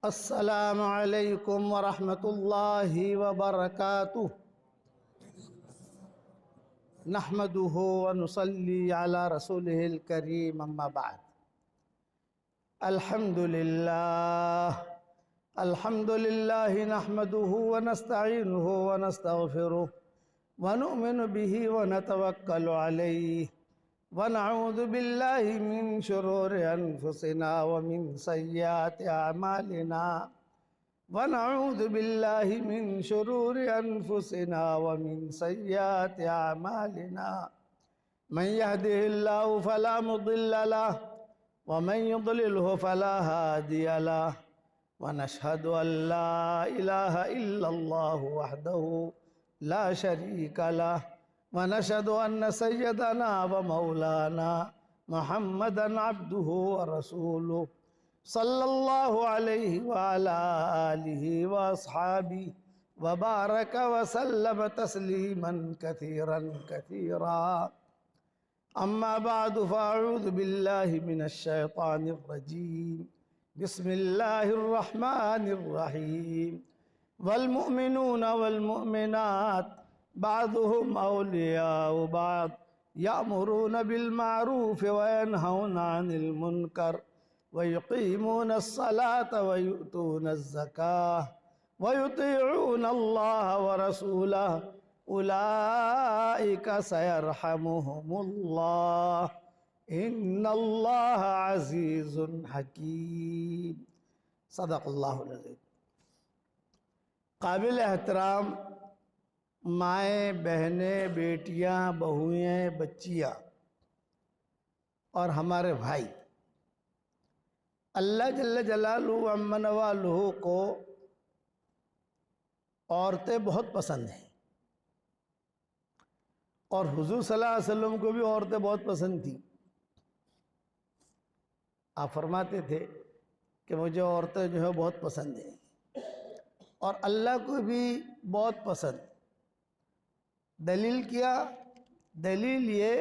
السلام علیکم ورحمۃ اللہ وبرکاتہ نحمده ونصلي على رسوله الكريم اما بعد الحمد لله نحمده ونستعينه ونستغفره ونؤمن به ونتوكل عليه ونعوذ بالله من شرور أنفسنا ومن سيئات أعمالنا ونعوذ بالله من شرور أنفسنا ومن سيئات أعمالنا من يهده الله فلا مضل له ومن يضلله فلا هادي له ونشهد أن لا إله إلا الله وحده لا شريك له ونشهد أن سيدنا ومولانا محمدا عبده ورسوله صلى الله عليه وعلى آله وأصحابه وبارك وسلم تسليما كثيرا كثيرا أما بعد فأعوذ بالله من الشيطان الرجيم بسم الله الرحمن الرحيم والمؤمنون والمؤمنات بعضهم أولياء بعض يأمرون بالمعروف وينهون عن المنكر ويقيمون الصلاة ويؤتون الزكاة ويطيعون الله ورسوله أولئك سيرحمهم الله إن الله عزيز حكيم صدق الله العظيم. قابل احترام مائیں، بہنیں، بیٹیاں، بہوئیں، بچیاں اور ہمارے بھائی، اللہ جل جلالہ عمن والہ کو عورتیں بہت پسند ہیں، اور حضور صلی اللہ علیہ وسلم کو بھی عورتیں بہت پسند تھیں. آپ فرماتے تھے کہ مجھے عورتیں جو ہے بہت پسند ہیں، اور اللہ کو بھی بہت پسند. دلیل کیا؟ دلیل یہ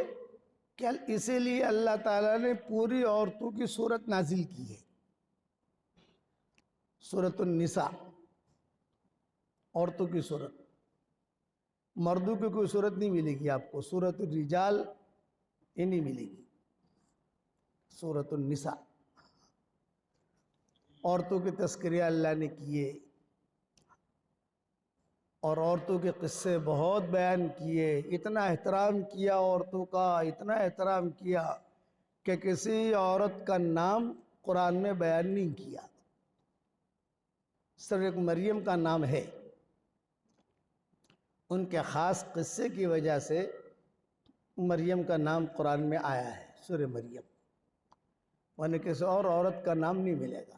کہ اسی لیے اللہ تعالیٰ نے پوری عورتوں کی صورت نازل کی ہے. سورۃ النساء، عورتوں کی صورت. مردوں کی کوئی صورت نہیں ملے گی آپ کو. سورۃ الرجال یہ نہیں ملے گی. سورۃ النساء، عورتوں کے تذکرہ اللہ نے کیے، اور عورتوں کے قصے بہت بیان کیے. اتنا احترام کیا عورتوں کا، اتنا احترام کیا کہ کسی عورت کا نام قرآن میں بیان نہیں کیا. صرف ایک مریم کا نام ہے. ان کے خاص قصے کی وجہ سے مریم کا نام قرآن میں آیا ہے، سورہ مریم. ورنہ کسی اور عورت کا نام نہیں ملے گا.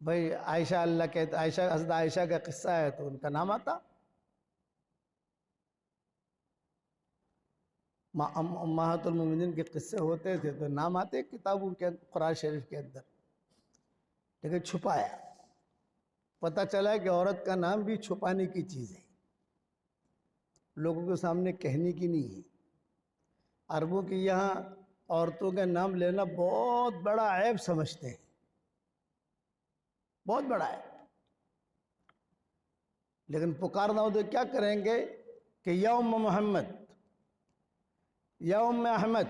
بھئی عائشہ، اللہ کہتے حضرت عائشہ کا قصہ ہے تو ان کا نام آتا. امہات المومنین کے قصے ہوتے تھے تو نام آتے کتابوں کے قرآن شریف کے اندر، لیکن چھپایا. پتہ چلا کہ عورت کا نام بھی چھپانے کی چیز ہے، لوگوں کے سامنے کہنے کی نہیں ہے. عربوں کے یہاں عورتوں کا نام لینا بہت بڑا عیب سمجھتے ہیں، بہت بڑا ہے. لیکن پکارنا ہو تو کیا کریں گے کہ یا ام محمد، یا ام احمد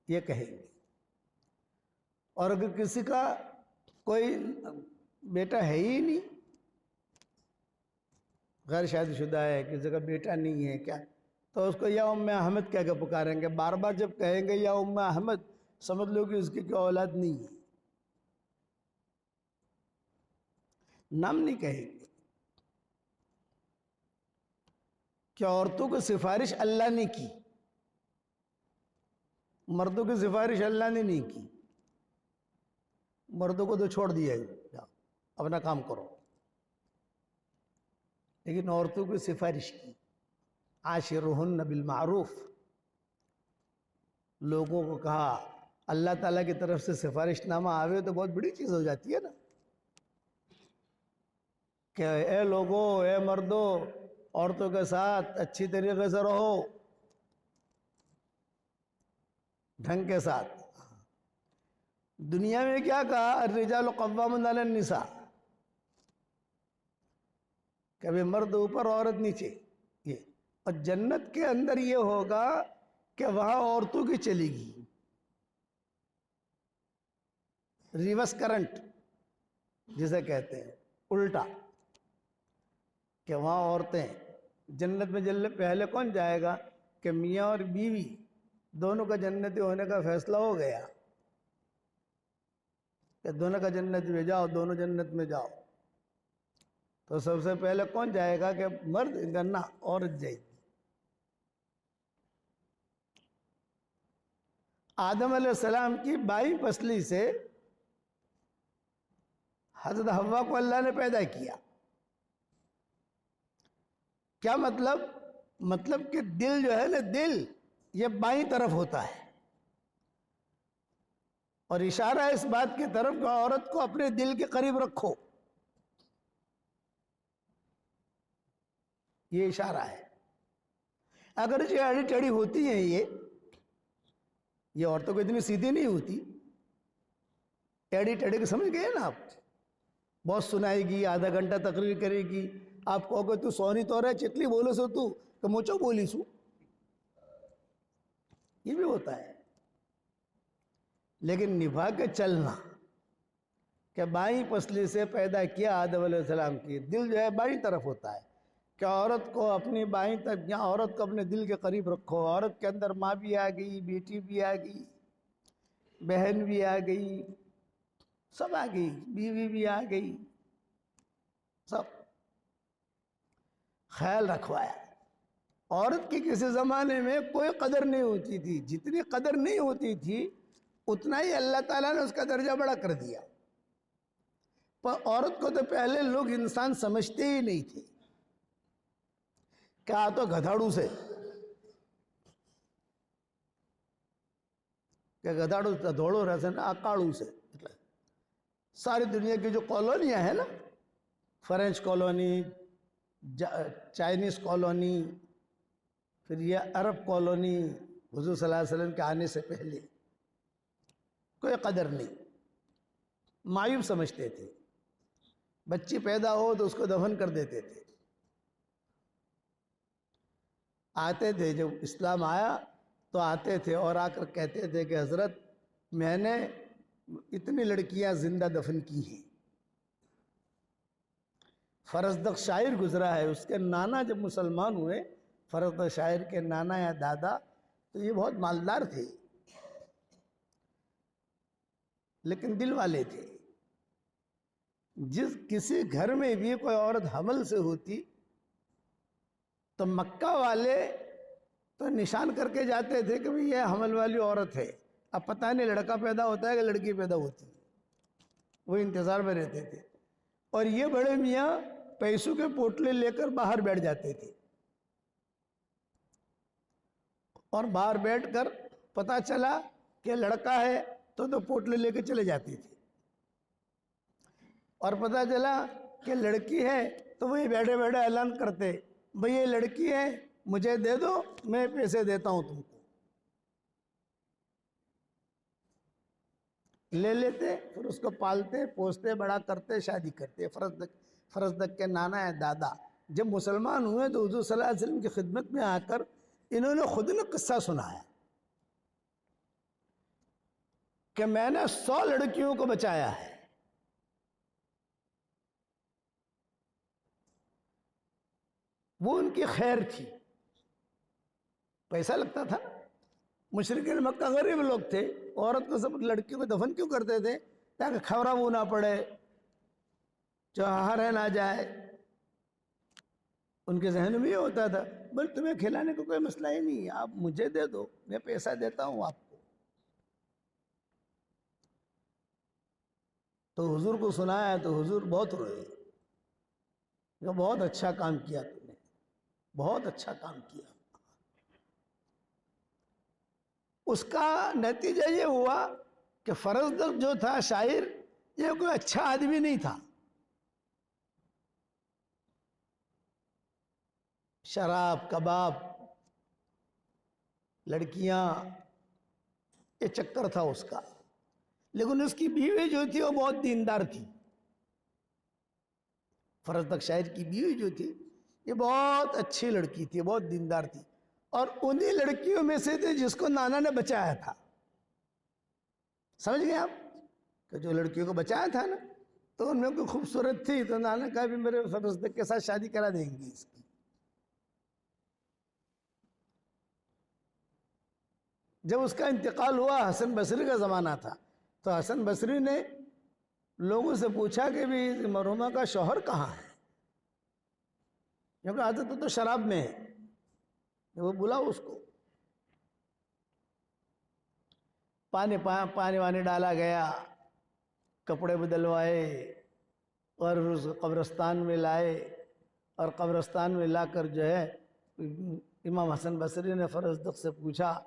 یہ کہیں گے. اور اگر کسی کا کوئی بیٹا ہے ہی نہیں، غیر شادی شدہ ہے، کسی کا بیٹا نہیں ہے کیا، تو اس کو یا ام احمد کہہ کے پکاریں گے. بار بار جب کہیں گے یا ام احمد، سمجھ لو کہ اس کی کوئی اولاد نہیں ہے، نام نہیں کہیں گے. کہ عورتوں کو سفارش اللہ نے کی، مردوں کی سفارش اللہ نے نہیں کی. مردوں کو تو چھوڑ دیا ہے، جاؤ اپنا کام کرو. لیکن عورتوں کی سفارش کی. عاشرہن بالمعروف، لوگوں کو کہا. اللہ تعالیٰ کی طرف سے سفارش نامہ آوے تو بہت بڑی چیز ہو جاتی ہے نا، کہ اے لوگوں، اے مردوں، عورتوں کے ساتھ اچھی طریقے سے رہو، ڈھنگ کے ساتھ. دنیا میں کیا کہا الرجال قوامون علی النساء، کبھی مرد اوپر عورت نیچے. یہ اور جنت کے اندر یہ ہوگا کہ وہاں عورتوں کی چلے گی ریورس کرنٹ جسے کہتے ہیں، الٹا، کہ وہاں عورتیں جنت میں پہلے کون جائے گا کہ میاں اور بیوی دونوں کا جنتی ہونے کا فیصلہ ہو گیا کہ دونوں کا جنت میں جاؤ، دونوں جنت میں جاؤ، تو سب سے پہلے کون جائے گا کہ مرد، نہ عورت جائے گی. آدم علیہ السلام کی بائیں پسلی سے حضرت حوا کو اللہ نے پیدا کیا. کیا مطلب؟ مطلب کہ دل جو ہے نا، دل یہ بائیں طرف ہوتا ہے، اور اشارہ ہے اس بات کی طرف کہ عورت کو اپنے دل کے قریب رکھو، یہ اشارہ ہے. اگرچہ اڑی ٹیڑھی ہوتی ہیں یہ عورتوں کو اتنی سیدھی نہیں ہوتی، ٹیڑھی ٹیڑھی کو سمجھ گئے نا آپ. بہت سنائے گی، آدھا گھنٹہ تقریر کرے گی، آپ کہو گے تو سونی تو رہے چتلی بولو سو تو کہ مچو بولی سو، یہ بھی ہوتا ہے. لیکن نبھا کے چلنا کہ بائیں پسلی سے پیدا کیا آدم علیہ السلام کی، دل جو ہے بائیں طرف ہوتا ہے، کہ عورت کو اپنی بائیں طرف، یہاں عورت کو اپنے دل کے قریب رکھو. عورت کے اندر ماں بھی آ گئی، بیٹی بھی آ گئی، بہن بھی آ گئی، سب آ گئی، بیوی بھی آ گئی، سب خیال رکھوایا. عورت کی کسی زمانے میں کوئی قدر نہیں ہوتی تھی، جتنی قدر نہیں ہوتی تھی اتنا ہی اللہ تعالیٰ نے اس کا درجہ بڑا کر دیا. پر عورت کو تو پہلے لوگ انسان سمجھتے ہی نہیں تھے، کہا تو گدھاڑو سے، کہ گدھاڑو دوڑو رسن اکاڑو سے. ساری دنیا کی جو کالونیاں ہیں نا، فرینچ کالونی، چائنیز کالونی، پھر یہ عرب کالونی، حضور صلی اللہ علیہ وسلم کے آنے سے پہلے کوئی قدر نہیں، معیوب سمجھتے تھے. بچی پیدا ہو تو اس کو دفن کر دیتے تھے. آتے تھے جب اسلام آیا تو آتے تھے اور آ کر کہتے تھے کہ حضرت میں نے اتنی لڑکیاں زندہ دفن کی ہیں. فرزدق شاعر گزرا ہے، اس کے نانا جب مسلمان ہوئے، فرزدق شاعر کے نانا یا دادا، تو یہ بہت مالدار تھے لیکن دل والے تھے. جس کسی گھر میں بھی کوئی عورت حمل سے ہوتی تو مکہ والے تو نشان کر کے جاتے تھے کہ یہ حمل والی عورت ہے. اب پتہ نہیں لڑکا پیدا ہوتا ہے کہ لڑکی پیدا ہوتی ہے، وہ انتظار میں رہتے تھے. اور یہ بڑے میاں پیسوں کے پوٹلے لے کر باہر بیٹھ جاتے تھے، اور باہر بیٹھ کر پتہ چلا کہ لڑکا ہے تو پوٹلے لے کے چلے جاتے تھے، اور پتہ چلا کہ لڑکی ہے تو وہی بیٹھے بیٹھے اعلان کرتے، بھئی یہ لڑکی ہے، مجھے دے دو، میں پیسے دیتا ہوں تم کو. لے لیتے، پھر اس کو پالتے، پوستے، بڑا کرتے، شادی کرتے. فرزدق کے نانا ہے دادا جب مسلمان ہوئے تو حضور صلی اللہ علیہ وسلم کی خدمت میں آ کر انہوں نے خود نے قصہ سنایا کہ میں نے 100 لڑکیوں کو بچایا ہے. وہ ان کی خیر تھی، پیسہ لگتا تھا. مشرکین مکہ غریب لوگ تھے، عورت کو سب لڑکیوں کو دفن کیوں کرتے تھے؟ تاکہ کھورا وہ نہ پڑے، چوہا رہ نہ جائے. ان کے ذہن میں یہ ہوتا تھا بل تمہیں کھلانے کو کوئی مسئلہ ہی نہیں ہے، آپ مجھے دے دو، میں پیسہ دیتا ہوں آپ کو. تو حضور کو سنایا تو حضور بہت روئے کہ بہت اچھا کام کیا تم نے، بہت اچھا کام کیا. اس کا نتیجہ یہ ہوا کہ فرزدق جو تھا شاعر، یہ کوئی اچھا آدمی نہیں تھا. شراب، کباب، لڑکیاں، یہ چکر تھا اس کا. لیکن اس کی بیوی جو تھی وہ بہت دیندار تھی. فرزدق شاعر کی بیوی جو تھی یہ بہت اچھی لڑکی تھی, بہت دیندار تھی, اور انہی لڑکیوں میں سے تھے جس کو نانا نے بچایا تھا. سمجھ گئے آپ کہ جو لڑکیوں کو بچایا تھا نا, تو ان میں کوئی خوبصورت تھی تو نانا نے کہا بھی میرے فرزدق کے ساتھ شادی کرا دیں گے اس کی. جب اس کا انتقال ہوا, حسن بصری کا زمانہ تھا, تو حسن بصری نے لوگوں سے پوچھا کہ بھی مرحومہ کا شوہر کہاں ہے, کیونکہ عادت تو شراب میں ہے. وہ بلا اس کو, پانی وانی ڈالا گیا, کپڑے بدلوائے اور اس قبرستان میں لائے, اور قبرستان میں لا کر جو ہے امام حسن بصری نے فرزدق سے پوچھا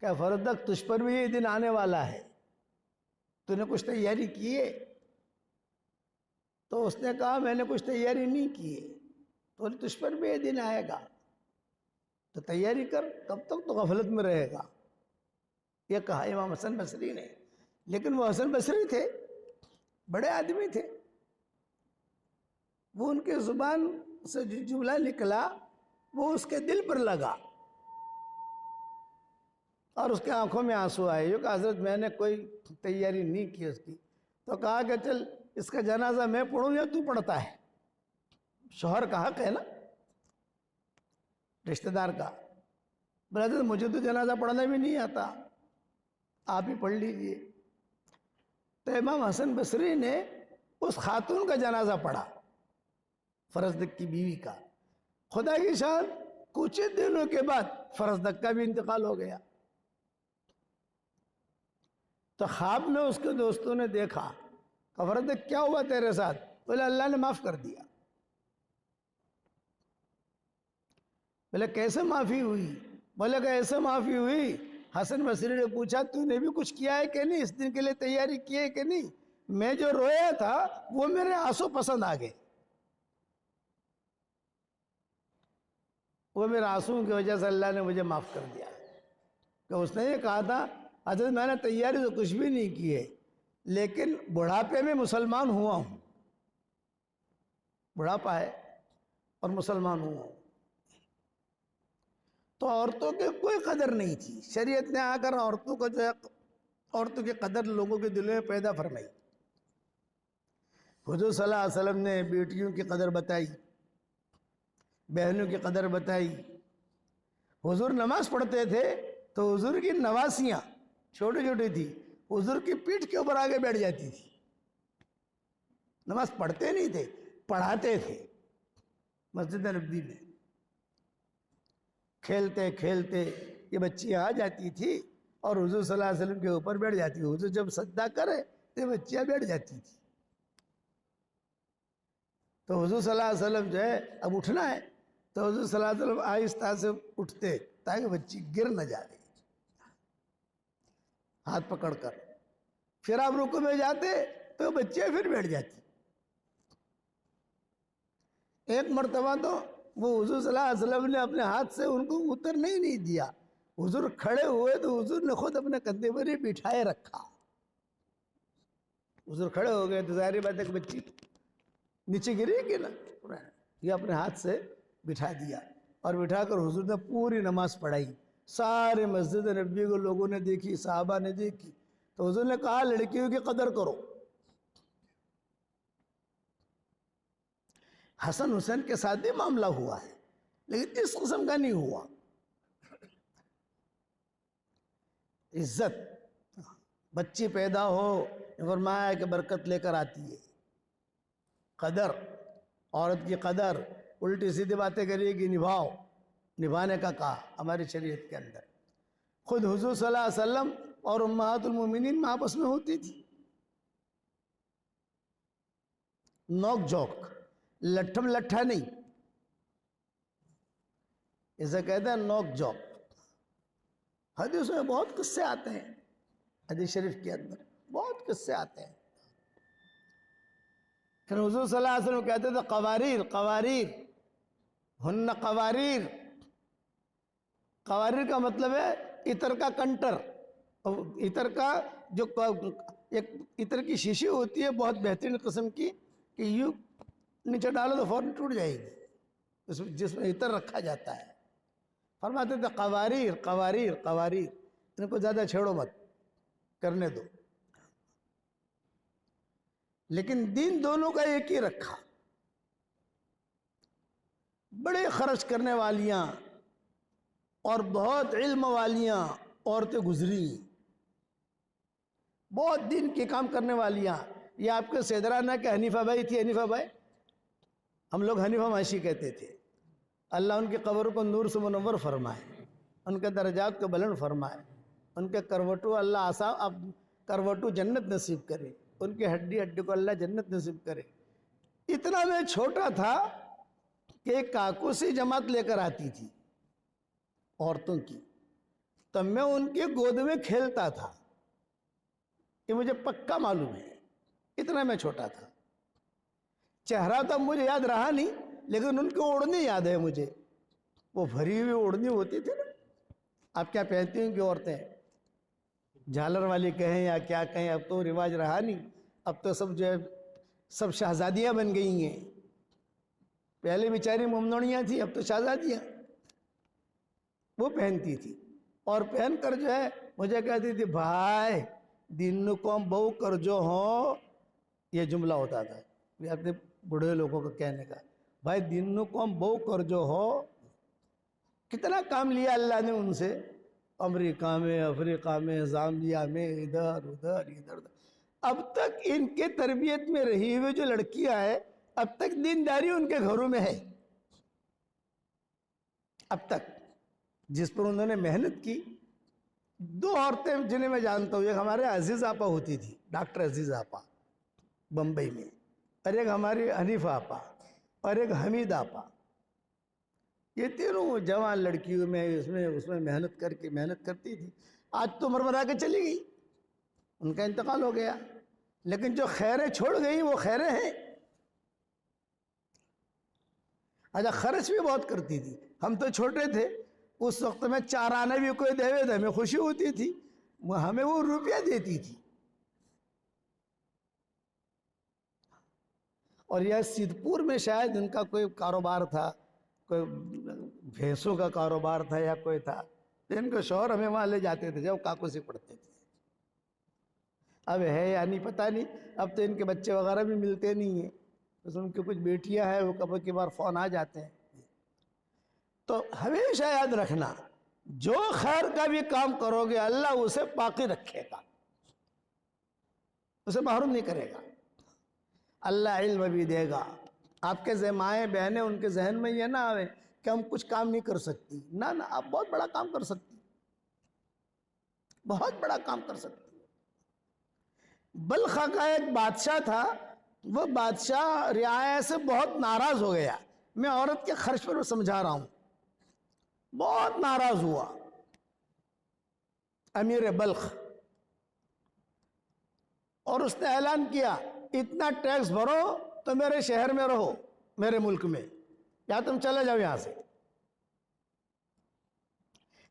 کہ فرزدق تجھ پر بھی یہ دن آنے والا ہے, تو نے کچھ تیاری کی ہے؟ تو اس نے کہا میں نے کچھ تیاری نہیں کی ہے. تو تجھ پر بھی یہ دن آئے گا تو تیاری کر, تب تک تو غفلت میں رہے گا, یہ کہا امام حسن بصری نے. لیکن وہ حسن بصری تھے, بڑے آدمی تھے, وہ ان کے زبان سے جو جملہ نکلا وہ اس کے دل پر لگا, اور اس کے آنکھوں میں آنسو آئے. یہ کہ حضرت میں نے کوئی تیاری نہیں کی اس کی. تو کہا کہ چل اس کا جنازہ میں پڑھوں یا تو پڑھتا ہے؟ شوہر کا حق ہے نا, رشتہ دار کا. بولے مجھے تو جنازہ پڑھنا بھی نہیں آتا, آپ ہی پڑھ لیجئے. تو امام حسن بصری نے اس خاتون کا جنازہ پڑھا, فرزدق کی بیوی کا. خدا کی شان کچھ دنوں کے بعد فرزدق کا بھی انتقال ہو گیا. تو خواب میں اس کے دوستوں نے دیکھا کہ فرزدق کیا ہوا تیرے ساتھ؟ بولے اللہ نے معاف کر دیا. بولے کیسے معافی ہوئی؟ بولے کہ ایسے معافی ہوئی, حسن بصری نے پوچھا تو نے بھی کچھ کیا ہے کہ نہیں, اس دن کے لیے تیاری کی ہے کہ نہیں؟ میں جو رویا تھا وہ میرے آنسو پسند آ گئے, وہ میرے آنسو کی وجہ سے اللہ نے مجھے معاف کر دیا. کہ اس نے یہ کہا تھا حضرت میں نے تیاری تو کچھ بھی نہیں کی ہے, لیکن بڑھاپے میں مسلمان ہوا ہوں, بڑھاپا ہے اور مسلمان ہوا ہوں. تو عورتوں کی کوئی قدر نہیں تھی. شریعت نے آ کر عورتوں کو جو ہے عورتوں کی قدر لوگوں کے دلوں میں پیدا فرمائی. حضور صلی اللہ علیہ وسلم نے بیٹیوں کی قدر بتائی, بہنوں کی قدر بتائی. حضور نماز پڑھتے تھے تو حضور کی نواسیاں چھوٹی چھوٹی تھی, حضور کی پیٹھ کے اوپر آگے بیٹھ جاتی تھی. نماز پڑھتے نہیں تھے, پڑھاتے تھے مسجد نبوی میں. کھیلتے کھیلتے یہ بچیاں آ جاتی تھی اور حضور صلی اللہ علیہ وسلم کے اوپر بیٹھ جاتی. حضور جب سجدہ کرے تو یہ بچیاں بیٹھ جاتی تھی. تو حضور صلی اللہ علیہ وسلم جو ہے اب اٹھنا ہے تو حضور صلی اللہ علیہ وسلم آہستہ سے اٹھتے تاکہ بچی گر نہ جائے, ہاتھ پکڑ کر. پھر آپ رکوع میں جاتے تو بچیاں پھر بیٹھ جاتی. ایک مرتبہ تو وہ حضور صلی اللہ علیہ وسلم نے اپنے ہاتھ سے ان کو اترنے ہی نہیں دیا. حضور کھڑے ہوئے تو حضور نے خود اپنے کندھے پر ہی بٹھائے رکھا. حضور کھڑے ہو گئے تو ظاہر بات ہے کہ بچی نیچے گری کہ نا, یہ اپنے ہاتھ سے بٹھا دیا اور بٹھا کر حضور نے پوری نماز پڑھائی. سارے مسجد نبوی کو لوگوں نے دیکھی, صحابہ نے دیکھی. تو حضور نے کہا لڑکیوں کی قدر کرو. حسن حسین کے ساتھ بھی معاملہ ہوا ہے لیکن اس قسم کا نہیں ہوا. عزت, بچی پیدا ہو فرمایا کہ برکت لے کر آتی ہے. قدر, عورت کی قدر, الٹی سیدھی باتیں کریے گی نبھاؤ, نبھانے کا کہا ہماری شریعت کے اندر. خود حضور صلی اللہ علیہ وسلم اور امہات المومنین میں آپس میں ہوتی تھی نوک جھوک, لٹھم لٹھا نہیں, اسے کہتے ہیں نوک جھوک. حدیث میں بہت قصے آتے ہیں, حدیث شریف کے اندر بہت قصے آتے ہیں. پھر حضور صلی اللہ علیہ وسلم کہتے تھے قواریر قواریر ہن قواریر. قواریر کا مطلب ہے عطر کا کنٹر, عطر کا جو ایک عطر کی شیشی ہوتی ہے بہت بہترین قسم کی کہ یوں نیچے ڈالو تو فوراً ٹوٹ جائے گی، جس میں عطر رکھا جاتا ہے۔ فرماتے تھے قواریر قواریر قواریر، ان کو زیادہ چھیڑو مت، کرنے دو۔ لیکن دین دونوں کا ایک ہی رکھا۔ بڑے خرچ کرنے والیاں اور بہت علم والیاں عورتیں گزری، بہت دین کے کام کرنے والیاں۔ یہ آپ کے سیدرانہ کے حنیفہ بھائی تھی، حنیفہ بھائی، ہم لوگ حنیفہ معاشی کہتے تھے۔ اللہ ان کی قبر کو نور سے منور فرمائے، ان کے درجات کو بلند فرمائے، ان کے کروٹو اللہ کروٹو جنت نصیب کرے، ان کی ہڈی ہڈی کو اللہ جنت نصیب کرے۔ اتنا میں چھوٹا تھا کہ ایک کاکوسی جماعت لے کر آتی تھی عورتوں کی، تب میں ان کے گود میں کھیلتا تھا، یہ مجھے پکا معلوم ہے، اتنا میں چھوٹا تھا۔ چہرہ تو مجھے یاد رہا نہیں، لیکن ان کی اوڑھنی یاد ہے مجھے، وہ بھری ہوئی اوڑھنی ہوتی تھی نا، آپ کیا پہنتی ہوں کہ عورتیں جھالر والی کہیں یا کیا کہیں، اب تو رواج رہا نہیں، اب تو سب جو ہے سب شہزادیاں بن گئی ہیں، پہلے بیچاری ممنوڑیاں تھیں، اب تو شہزادیاں، وہ پہنتی تھی، اور پہن کر جو ہے مجھے کہتی تھی بھائی دن کو بہو کر جو ہو، یہ جملہ ہوتا تھا یہ اپنے بڑھے لوگوں کو کہنے کا، بھائی دن کو بہو کر جو ہو۔ کتنا کام لیا اللہ نے ان سے، امریکہ میں، افریقہ میں، زامبیا میں، ادھر ادھر ادھر ادھر۔ اب تک ان کے تربیت میں رہی ہوئی جو لڑکیاں ہیں، اب تک دینداری ان کے گھروں میں ہے، اب تک جس پر انہوں نے محنت کی۔ دو عورتیں جنہیں میں جانتا ہوں، ایک ہمارے عزیز آپا ہوتی تھی، ڈاکٹر عزیز آپا بمبئی میں، اور ایک ہماری حنیفہ آپا، اور ایک حمید آپا۔ یہ تینوں جوان لڑکیوں میں اس میں محنت کرتی تھی۔ آج تو مرمرا کے چلی گئی، ان کا انتقال ہو گیا، لیکن جو خیریں چھوڑ گئی وہ خیریں ہیں۔ اچھا خرچ بھی بہت کرتی تھی، ہم تو چھوٹے تھے اس وقت میں 4 آنے بھی کوئی دے تو ہمیں خوشی ہوتی تھی، ہمیں وہ روپیہ دیتی تھی۔ اور یہ سیدپور میں شاید ان کا کوئی کاروبار تھا، کوئی بھینسوں کا کاروبار تھا یا کوئی تھا، ان کے شوہر ہمیں وہاں لے جاتے تھے جب کاکوسی پڑھتے تھے۔ اب ہے یا نہیں پتہ نہیں، اب تو ان کے بچے وغیرہ بھی ملتے نہیں ہیں، بس ان کی کچھ بیٹیاں ہیں، وہ کبھی کبھار فون آ جاتے ہیں۔ تو ہمیشہ یاد رکھنا، جو خیر کا بھی کام کرو گے اللہ اسے باقی رکھے گا، اسے محروم نہیں کرے گا، اللہ علم بھی دے گا۔ آپ کے مائیں بہنیں ان کے ذہن میں یہ نہ آئے کہ ہم کچھ کام نہیں کر سکتی، نہ آپ بہت بڑا کام کر سکتی، بہت بڑا کام کر سکتی۔ بلخ کا ایک بادشاہ تھا، وہ بادشاہ رعایا سے بہت ناراض ہو گیا، میں عورت کے خرچ پر سمجھا رہا ہوں، بہت ناراض ہوا امیر بلخ، اور اس نے اعلان کیا اتنا ٹیکس بھرو تو میرے شہر میں رہو، میرے ملک میں، یا تم چلے جاؤ یہاں سے۔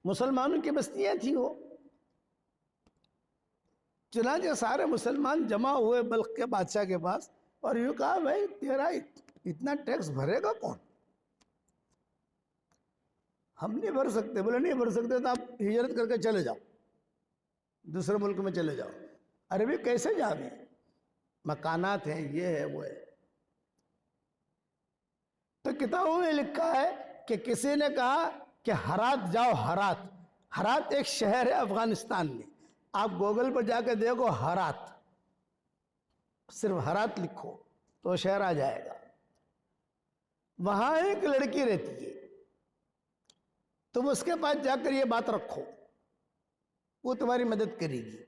مسلمانوں کی بستیاں تھیں وہ، چنانچہ سارے مسلمان جمع ہوئے بلخ کے بادشاہ کے پاس، اور یوں کہا بھائی تیرا اتنا ٹیکس بھرے گا کون؟ ہم نہیں بھر سکتے۔ بولے نہیں بھر سکتے تو آپ ہجرت کر کے چلے جاؤ، دوسرے ملک میں چلے جاؤ۔ ارے بھی کیسے جاویں، مکانات ہیں، یہ ہے وہ ہے۔ تو کتابوں میں لکھا ہے کہ کسی نے کہا کہ ہرات جاؤ، ہرات ایک شہر ہے افغانستان میں، آپ گوگل پر جا کے دیکھو ہرات، صرف ہرات لکھو تو شہر آ جائے گا۔ وہاں ایک لڑکی رہتی ہے، تم اس کے پاس جا کر یہ بات رکھو، وہ تمہاری مدد کرے گی۔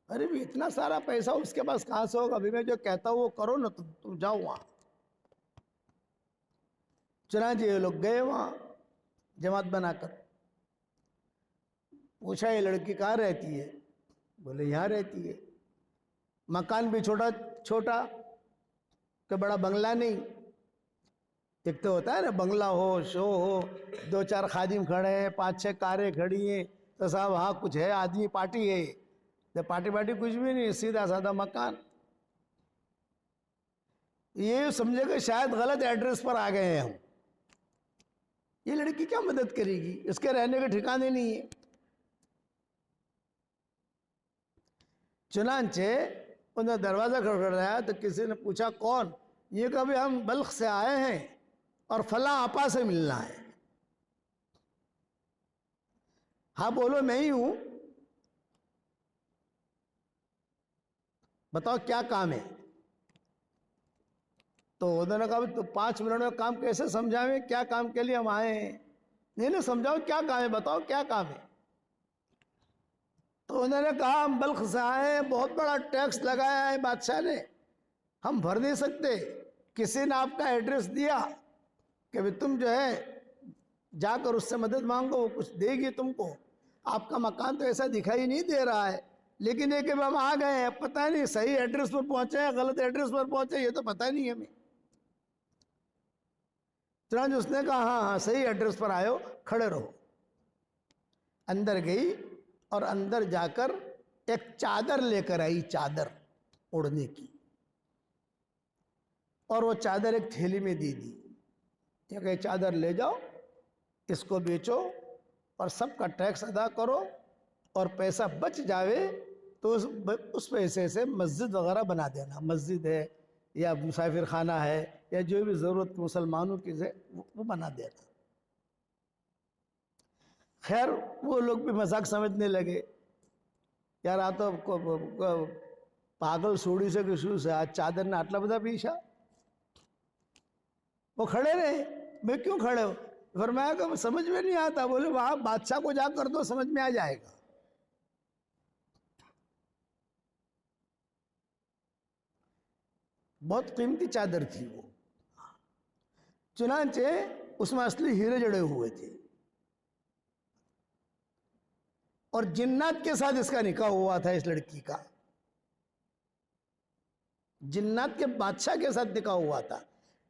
ارے بھی اتنا سارا پیسہ اس کے پاس کہاں سے ہوگا؟ ابھی میں جو کہتا ہوں وہ کرو نا، تم جاؤ وہاں۔ چنانچہ یہ لوگ گئے وہاں جماعت بنا کر، پوچھا یہ لڑکی کہاں رہتی ہے؟ بولے یہاں رہتی ہے۔ مکان بھی چھوٹا کہ بڑا بنگلہ نہیں، ایک تو ہوتا ہے نا بنگلہ ہو، شو ہو، 2-4 خادم کھڑے ہیں، 5-6 کاریں کھڑی ہیں، تو صاحب ہاں کچھ ہے، آدمی پارٹی ہے، پارٹی کچھ بھی نہیں، سیدھا سادہ مکان. یہ سمجھے کہ شاید غلط ایڈریس پر آ گئے ہیں ہم. یہ لڑکی کیا مدد کرے گی؟ اس کے رہنے کے ٹھکانے نہیں ہے. چنانچہ انہوں نے دروازہ کھڑکھڑایا تو کسی نے پوچھا کون؟ یہ کہ ہم بلخ سے آئے ہیں اور فلاں آپا سے ملنا ہے. ہاں بولو میں ہی ہوں، بتاؤ کیا کام ہے؟ تو انہوں نے کہا تو 5 منٹ میں کام کیسے سمجھائیں؟ کیا کام کے لیے ہم آئے ہیں؟ نہیں سمجھاؤ کیا کام ہے، بتاؤ کیا کام ہے. تو انہوں نے کہا ہم بلخ سے آئے ہیں، بہت بڑا ٹیکس لگایا ہے بادشاہ نے، ہم بھر نہیں سکتے. کسی نے آپ کا ایڈریس دیا کہ تم جو ہے جا کر اس سے مدد مانگو، وہ کچھ دے گی تم کو. آپ کا مکان تو ایسا دکھائی نہیں دے رہا ہے، لیکن یہ کہ ہم آ گئے ہیں، پتہ نہیں صحیح ایڈریس پر پہنچے ہیں غلط ایڈریس پر پہنچے، یہ تو پتہ نہیں ہمیں. چنانچہ اس نے کہا ہاں صحیح ایڈریس پر آئے ہو، کھڑے رہو. اندر گئی اور اندر جا کر ایک چادر لے کر آئی، چادر اوڑھنے کی، اور وہ چادر ایک تھیلی میں دی. یہ کہ چادر لے جاؤ، اس کو بیچو اور سب کا ٹیکس ادا کرو، اور پیسہ بچ جاوے تو اس پیسے سے مسجد وغیرہ بنا دینا. مسجد ہے یا مسافر خانہ ہے یا جو بھی ضرورت مسلمانوں کی ہے وہ بنا دینا. خیر وہ لوگ بھی مذاق سمجھنے لگے، یار آ تو پاگل سوڑی سے کسو سے آج چادر نے آٹلا بدا پیشا. وہ کھڑے رہے. میں کیوں کھڑے ہو؟ فرمایا کہ سمجھ میں نہیں آتا. بولے وہاں بادشاہ کو جا کر دو، سمجھ میں آ جائے گا. بہت قیمتی چادر تھی وہ. چنانچہ اس میں اصلی ہیرے جڑے ہوئے تھے، اور جنات کے ساتھ اس کا نکاح ہوا تھا. اس لڑکی کا جنات کے بادشاہ کے ساتھ نکاح ہوا تھا.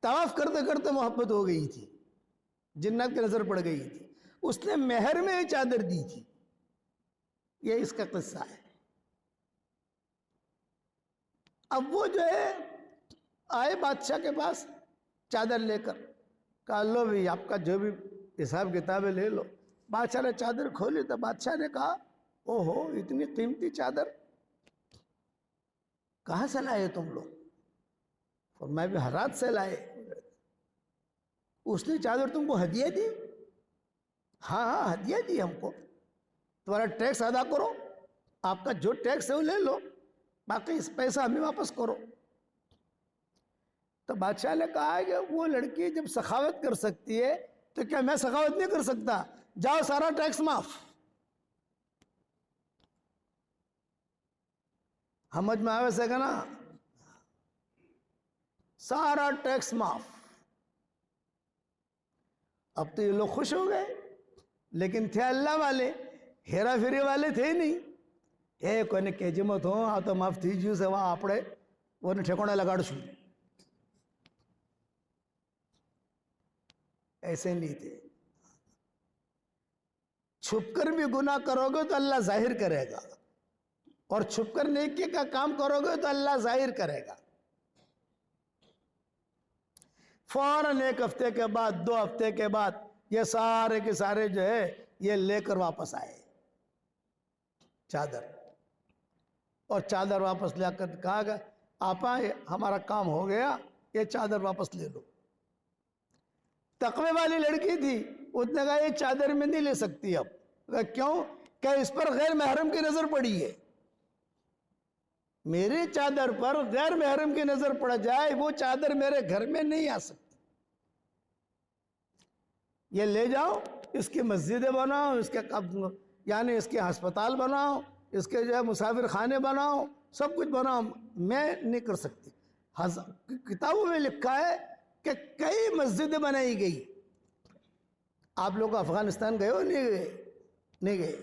طواف کرتے کرتے محبت ہو گئی تھی، جنات کی نظر پڑ گئی تھی، اس نے مہر میں چادر دی تھی. یہ اس کا قصہ ہے. اب وہ جو ہے آئے بادشاہ کے پاس چادر لے کر، کہا لو بھی آپ کا جو بھی حساب کتابیں لے لو. بادشاہ نے چادر کھولی تو بادشاہ نے کہا او ہو اتنی قیمتی چادر کہاں سے لائے تم لوگ؟ میں بھی ہرات سے لائے. اس نے چادر تم کو ہدیہ دی؟ ہاں ہدیہ دی ہم کو. تمہارا ٹیکس ادا کرو، آپ کا جو ٹیکس ہے وہ لے لو، باقی اس پیسہ ہمیں واپس کرو. تو بادشاہ نے کہا کہ وہ لڑکی جب سخاوت کر سکتی ہے تو کیا میں سخاوت نہیں کر سکتا؟ جاؤ سارا ٹیکس معاف. سمجھ میں آوے سے کہ نا، سارا ٹیکس معاف. اب تو یہ لوگ خوش ہو گئے، لیکن تھے اللہ والے، ہیرا پھیری والے تھے نہیں. کوئی کہجی مت ہو آ تو معاف تھی جیو سے وہاں آپڑے وہ ٹھیکونا لگاڑ چھو. ایسے نہیں تھے. چھپ کر بھی گناہ کرو گے تو اللہ ظاہر کرے گا، اور چھپ کر نیکی کا کام کرو گے تو اللہ ظاہر کرے گا. فوراً 1 ہفتے کے بعد 2 ہفتے کے بعد یہ سارے کے سارے جو ہے یہ لے کر واپس آئے چادر. اور چادر واپس لے کر کہا کہ آپا ہمارا کام ہو گیا، یہ چادر واپس لے لو. تقوی والی لڑکی تھی، اس نے کہا یہ چادر میں نہیں لے سکتی. اب کیوں؟ کہ اس پر غیر محرم کی نظر پڑی ہے. میری چادر پر غیر محرم کی نظر پڑ جائے، وہ چادر میرے گھر میں نہیں آ سکتی. یہ لے جاؤ، اس کی مسجدیں بناؤ، اس کے یعنی اس کے ہسپتال بناؤ، اس کے جو ہے مسافر خانے بناؤ، سب کچھ بناؤ، میں نہیں کر سکتی. کتابوں میں لکھا ہے کہ کئی مسجدیں بنائی گئی. آپ لوگ افغانستان گئے ہو؟ نہیں گئے؟ نہیں گئے.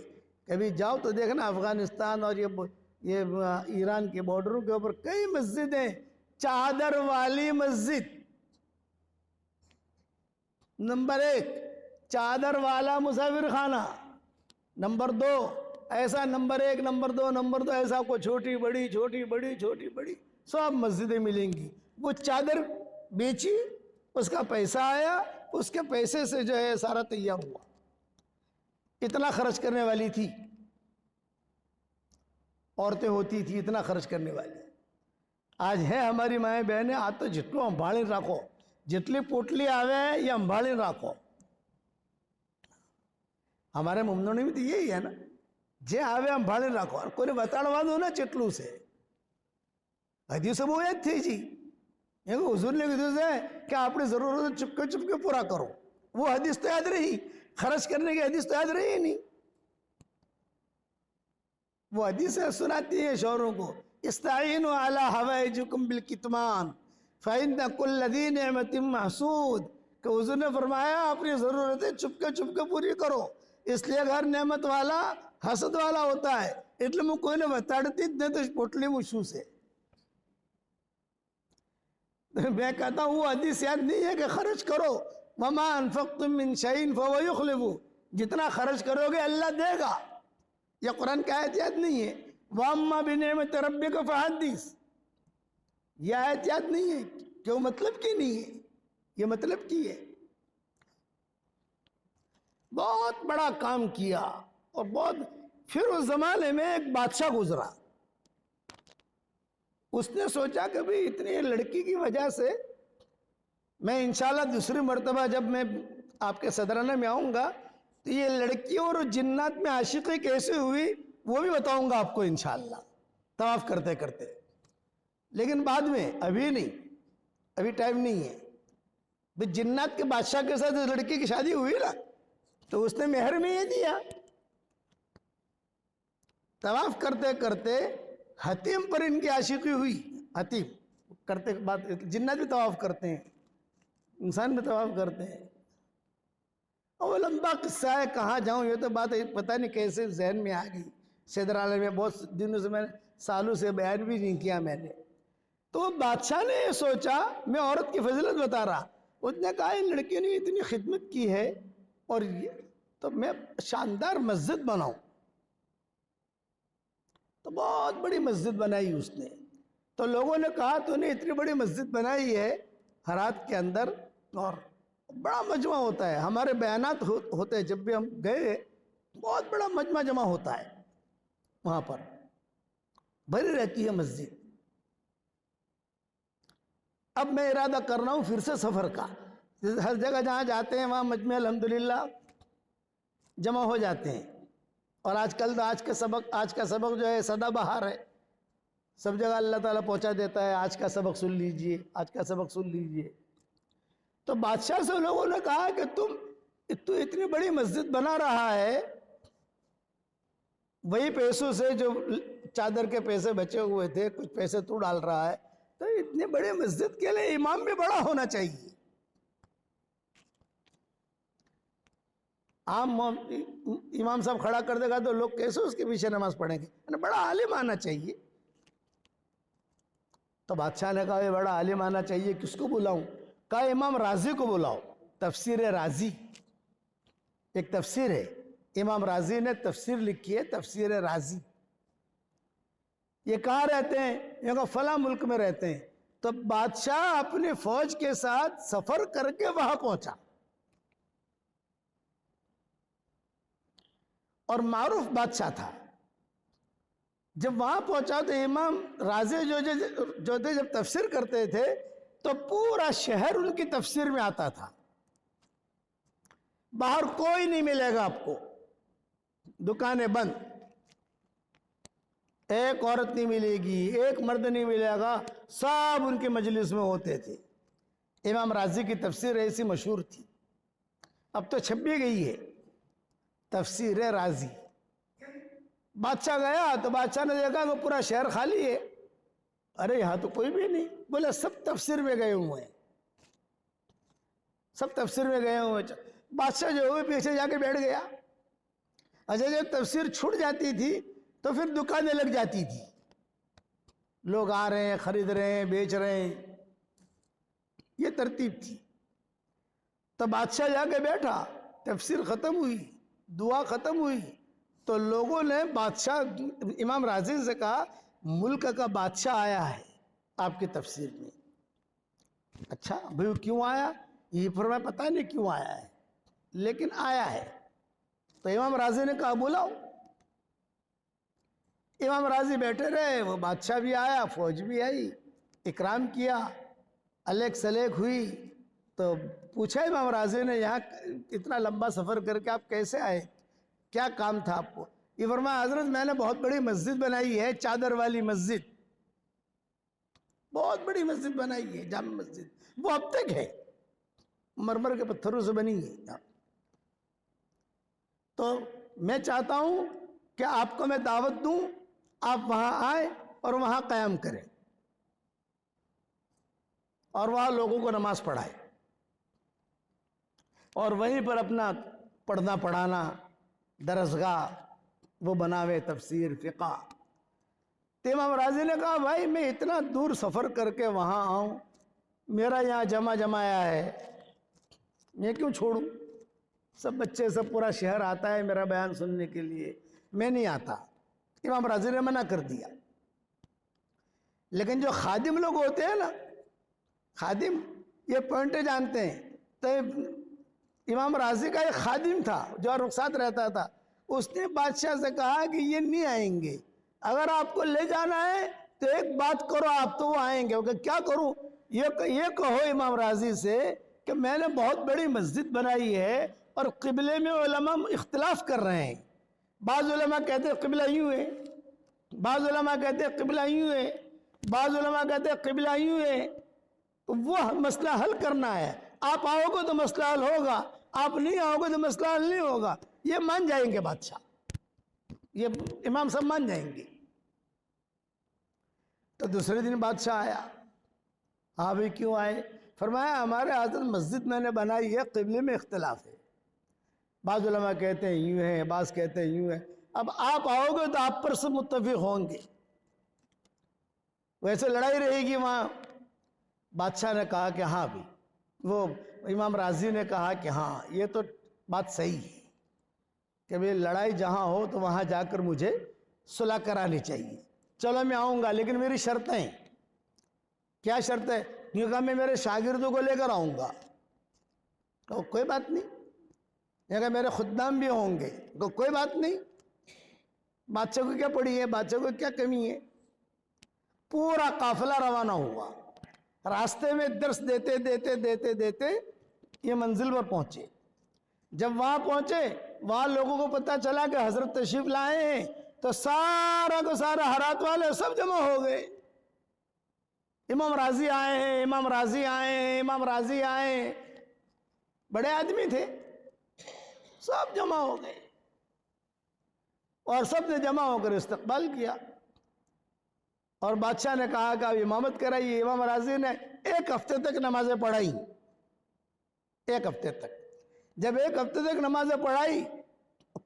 کبھی جاؤ تو دیکھنا افغانستان اور یہ ایران کے بارڈروں کے اوپر کئی مسجدیں. چادر والی مسجد نمبر 1، چادر والا مسافر خانہ نمبر 2، ایسا نمبر 1 نمبر 2 نمبر 2 ایسا آپ کو چھوٹی بڑی چھوٹی بڑی چھوٹی بڑی سب مسجدیں ملیں گی. وہ چادر بیچی, اس کا پیسہ آیا, اس کے پیسے سے جو ہے سارا تیار ہوا. اتنا خرچ کرنے والی تھی عورتیں, ہوتی تھی اتنا خرچ کرنے والی. آج ہے ہماری مائیں بہنیں, آج تو جتلو انبھاڑی راکھو, جتلی پوٹلی آوے یہ انبھاڑی راکھو. ہمارے ممنوع میں تو یہی ہے نا, جے آوے انبھاڑی راکھو. اور کوئی بتاڑوا دو نا چٹلو سے. حدیث وہ یاد تھی جی, حضور نے حدیث ہے کہ اپنی ضرورت چپکے چپکے پورا کرو. وہ حدیث تو یاد رہی, خرچ کرنے کی حدیث تو یاد رہی نہیں. وہ حدیثیں سناتی ہیں شوہروں کو, استعینوا علی حوائجکم بالکتمان فإن کل ذی نعمت محسود. کہ حضور نے فرمایا اپنی ضرورتیں چپکے چپکے پوری کرو, اس لیے ہر نعمت والا حسد والا ہوتا ہے. એટલે હું કોઈને બતાડતી જ નહીં તો પોટલી હું શું છે. میں کہتا ہوں وہ حدیث یاد نہیں ہے کہ خرچ کرو, وما انفقتم من شیء فهو یخلفہ, جتنا خرچ کرو گے اللہ دے گا. یہ قرآن کی آیت یاد نہیں ہے. واما بنعمت ربک فحدث, یہ آیت یاد نہیں ہے. کیوں مطلب کی نہیں ہے, یہ مطلب کی ہے. بہت بڑا کام کیا. اور بہت پھر اس زمانے میں ایک بادشاہ گزرا, اس نے سوچا کہ بھئی اتنی لڑکی کی وجہ سے میں انشاءاللہ دوسری مرتبہ جب میں آپ کے صدرانہ میں آؤں گا تو یہ لڑکی اور جنات میں عاشقی کیسے ہوئی وہ بھی بتاؤں گا آپ کو انشاءاللہ طواف کرتے کرتے. لیکن بعد میں, ابھی نہیں, ابھی ٹائم نہیں ہے. بھئی جنات کے بادشاہ کے ساتھ اس لڑکی کی شادی ہوئی نا, تو اس نے مہر میں یہ دیا. طواف کرتے کرتے حتیم پر ان کی عاشقی ہوئی. حتیم کرتے بعد جنات بھی طواف کرتے ہیں, انسان بھی طواف کرتے ہیں. اور لمبا قصہ ہے, کہاں جاؤں, یہ تو بات پتہ نہیں کیسے ذہن میں آ گئی. صدر عالم میں بہت دنوں سے, میں سالوں سے بیان بھی نہیں کیا میں نے. تو بادشاہ نے یہ سوچا, میں عورت کی فضیلت بتا رہا, اس نے کہا یہ لڑکی نے اتنی خدمت کی ہے اور تو میں شاندار مسجد بناؤں. تو بہت بڑی مسجد بنائی اس نے. تو لوگوں نے کہا تو نے اتنی بڑی مسجد بنائی ہے ہرات کے اندر, اور بڑا مجمع ہوتا ہے. ہمارے بیانات ہوتے ہیں جب بھی ہم گئے, بہت بڑا مجمع جمع ہوتا ہے وہاں پر, بھری رہتی ہے مسجد. اب میں ارادہ کر رہا ہوں پھر سے سفر کا. ہر جگہ جہاں جاتے ہیں وہاں مجمع الحمدللہ جمع ہو جاتے ہیں. اور آج کل تو آج کا سبق جو ہے سدا بہار ہے, سب جگہ اللہ تعالیٰ پہنچا دیتا ہے. آج کا سبق سن لیجئے, آج کا سبق سن لیجئے. تو بادشاہ سے لوگوں نے کہا کہ تم اتنی بڑی مسجد بنا رہا ہے, وہی پیسوں سے جو چادر کے پیسے بچے ہوئے تھے کچھ پیسے تو ڈال رہا ہے, تو اتنی بڑی مسجد کے لیے امام بھی بڑا ہونا چاہیے. عام امام صاحب کھڑا کر دے گا تو لوگ کیسے اس کے پیچھے نماز پڑھیں گے, بڑا عالم آنا چاہیے. تو بادشاہ نے کہا یہ بڑا عالم آنا چاہیے, کس کو بلاؤں؟ کہا امام راضی کو بلاؤ. تفسیر رازی ایک تفسیر ہے, امام راضی نے تفسیر لکھی ہے, تفسیر رازی. یہ کہاں رہتے ہیں؟ یہ کہا فلاں ملک میں رہتے ہیں. تو بادشاہ اپنی فوج کے ساتھ سفر کر کے وہاں پہنچا, اور معروف بادشاہ تھا. جب وہاں پہنچا تو امام راضی جو تھے جب تفسیر کرتے تھے تو پورا شہر ان کی تفسیر میں آتا تھا. باہر کوئی نہیں ملے گا آپ کو, دکانیں بند, ایک عورت نہیں ملے گی, ایک مرد نہیں ملے گا, سب ان کی مجلس میں ہوتے تھے. امام راضی کی تفسیر ایسی مشہور تھی, اب تو چھپ بھی گئی ہے تفسیر رازی. بادشاہ گیا تو بادشاہ نے دیکھا کہ پورا شہر خالی ہے. ارے یہاں تو کوئی بھی نہیں. بولے سب تفسیر میں گئے ہوئے ہیں, سب تفسیر میں گئے ہوئے ہیں. بادشاہ جو ہوئے پیچھے جا کے بیٹھ گیا. اچھا جب تفسیر چھوٹ جاتی تھی تو پھر دکانیں لگ جاتی تھی, لوگ آ رہے ہیں, خرید رہے ہیں, بیچ رہے ہیں, یہ ترتیب تھی. تو بادشاہ جا کے بیٹھا, تفسیر ختم ہوئی, دعا ختم ہوئی, تو لوگوں نے بادشاہ امام راضی سے کہا ملک کا بادشاہ آیا ہے آپ کی تفسیر میں. اچھا بھئی کیوں آیا؟ یہ فرمایا پتہ نہیں کیوں آیا ہے لیکن آیا ہے. تو امام راضی نے کہا بلاؤ. امام راضی بیٹھے رہے، وہ بادشاہ بھی آیا، فوج بھی آئی، اکرام کیا، الیک سلیک ہوئی. تو پوچھا امام راضی نے یہاں اتنا لمبا سفر کر کے آپ کیسے آئے، کیا کام تھا آپ کو؟ یہ فرمایا حضرت میں نے بہت بڑی مسجد بنائی ہے، چادر والی مسجد، بہت بڑی مسجد بنائی ہے، جامع مسجد، وہ اب تک ہے، مرمر کے پتھروں سے بنی ہے. تو میں چاہتا ہوں کہ آپ کو میں دعوت دوں، آپ وہاں آئیں اور وہاں قیام کریں اور وہاں لوگوں کو نماز پڑھائیں اور وہیں پر اپنا پڑھنا پڑھانا درسگاہ وہ بناوے، تفسیر فقہ. تو امام راضی نے کہا بھائی میں اتنا دور سفر کر کے وہاں آؤں، میرا یہاں جمایا ہے، میں کیوں چھوڑوں؟ سب بچے سب پورا شہر آتا ہے میرا بیان سننے کے لیے، میں نہیں آتا. امام راضی نے منع کر دیا. لیکن جو خادم لوگ ہوتے ہیں نا، خادم یہ پوائنٹیں جانتے ہیں. تو امام راضی کا ایک خادم تھا جو رخصات رہتا تھا، اس نے بادشاہ سے کہا کہ یہ نہیں آئیں گے، اگر آپ کو لے جانا ہے تو ایک بات کرو آپ تو وہ آئیں گے. کیا کروں؟ یہ کہو امام راضی سے کہ میں نے بہت بڑی مسجد بنائی ہے اور قبلے میں علماء اختلاف کر رہے ہیں. بعض علماء کہتے ہیں قبلہ یوں ہے، بعض علماء کہتے ہیں قبلہ یوں ہے، بعض علماء کہتے ہیں قبلہ یوں ہے. وہ مسئلہ حل کرنا ہے، آپ آؤ گے تو مسئلہ حل ہوگا، آپ نہیں آؤ گے تو مسئلہ حل نہیں ہوگا. یہ مان جائیں گے بادشاہ، یہ امام صاحب مان جائیں گے. تو دوسرے دن بادشاہ آیا. ہاں بھی کیوں آئے؟ فرمایا ہمارے حضرت مسجد میں نے بنائی ہے، قبلے میں اختلاف ہے، بعض علماء کہتے ہیں یوں ہے، بعض کہتے ہیں یوں ہے، اب آپ آؤ گے تو آپ پر سب متفق ہوں گے، ویسے لڑائی رہے گی وہاں. بادشاہ نے کہا کہ ہاں بھی، وہ امام راضی نے کہا کہ ہاں یہ تو بات صحیح ہے کہ بھئی لڑائی جہاں ہو تو وہاں جا کر مجھے صلح کرانی چاہیے. چلو میں آؤں گا لیکن میری شرطیں ہیں. کیا شرط ہے؟ یہ کہا میں میرے شاگردوں کو لے کر آؤں گا. تو کوئی بات نہیں. یہ کہا میرے خدام بھی ہوں گے. تو کوئی بات نہیں. بادشاہ کو کیا پڑی ہے، بادشاہ کو کیا کمی ہے. پورا قافلہ روانہ ہوا. راستے میں درس دیتے دیتے دیتے دیتے یہ منزل پر پہنچے. جب وہاں پہنچے وہاں لوگوں کو پتہ چلا کہ حضرت تشریف لائے ہیں تو سارا کا سارا ہرات والے سب جمع ہو گئے. امام راضی آئے ہیں، امام راضی آئے ہیں، امام راضی آئے ہیں. بڑے آدمی تھے، سب جمع ہو گئے اور سب نے جمع ہو کر استقبال کیا. اور بادشاہ نے کہا کہ اب امامت کرائیے. امام راضی نے 1 ہفتے تک نمازیں پڑھائی. 1 ہفتے تک. جب 1 ہفتے تک نمازیں پڑھائی،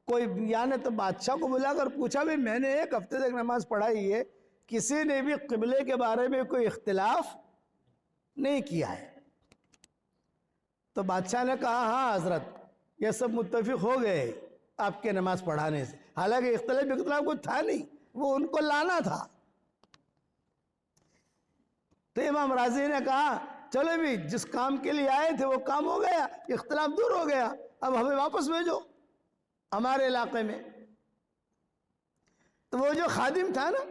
کوئی یعنی تو بادشاہ کو بلا کر پوچھا بھی میں نے 1 ہفتے تک نماز پڑھائی ہے، کسی نے بھی قبلے کے بارے میں کوئی اختلاف نہیں کیا ہے. تو بادشاہ نے کہا ہاں حضرت یہ سب متفق ہو گئے آپ کے نماز پڑھانے سے. حالانکہ اختلاف کچھ تھا نہیں، وہ ان کو لانا تھا. تو امام راضی نے کہا چلو بھی جس کام کے لیے آئے تھے وہ کام ہو گیا، اختلاف دور ہو گیا، اب ہمیں واپس بھیجو ہمارے علاقے میں. تو وہ جو خادم تھا نا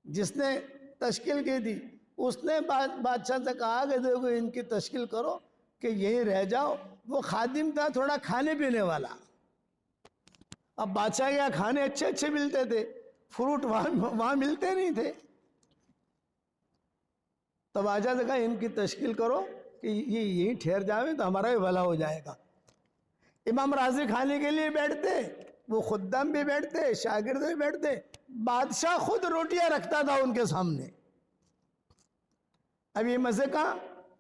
جس نے تشکیل کی تھی، اس نے بادشاہ سے کہا کہ دیکھو ان کی تشکیل کرو کہ یہیں رہ جاؤ. وہ خادم تھا تھوڑا کھانے پینے والا. اب بادشاہ کے یہاں کھانے اچھے اچھے ملتے تھے، فروٹ وہاں ملتے نہیں تھے. تو بادشاہ سے کہا ان کی تشکیل کرو کہ یہ یہیں ٹھہر جاویں تو ہمارا بھی بھلا ہو جائے گا. امام راضی کھانے کے لیے بیٹھتے، وہ خدام بھی بیٹھتے، شاگرد بھی بیٹھتے. بادشاہ خود روٹیاں رکھتا تھا ان کے سامنے. اب یہ مزے کا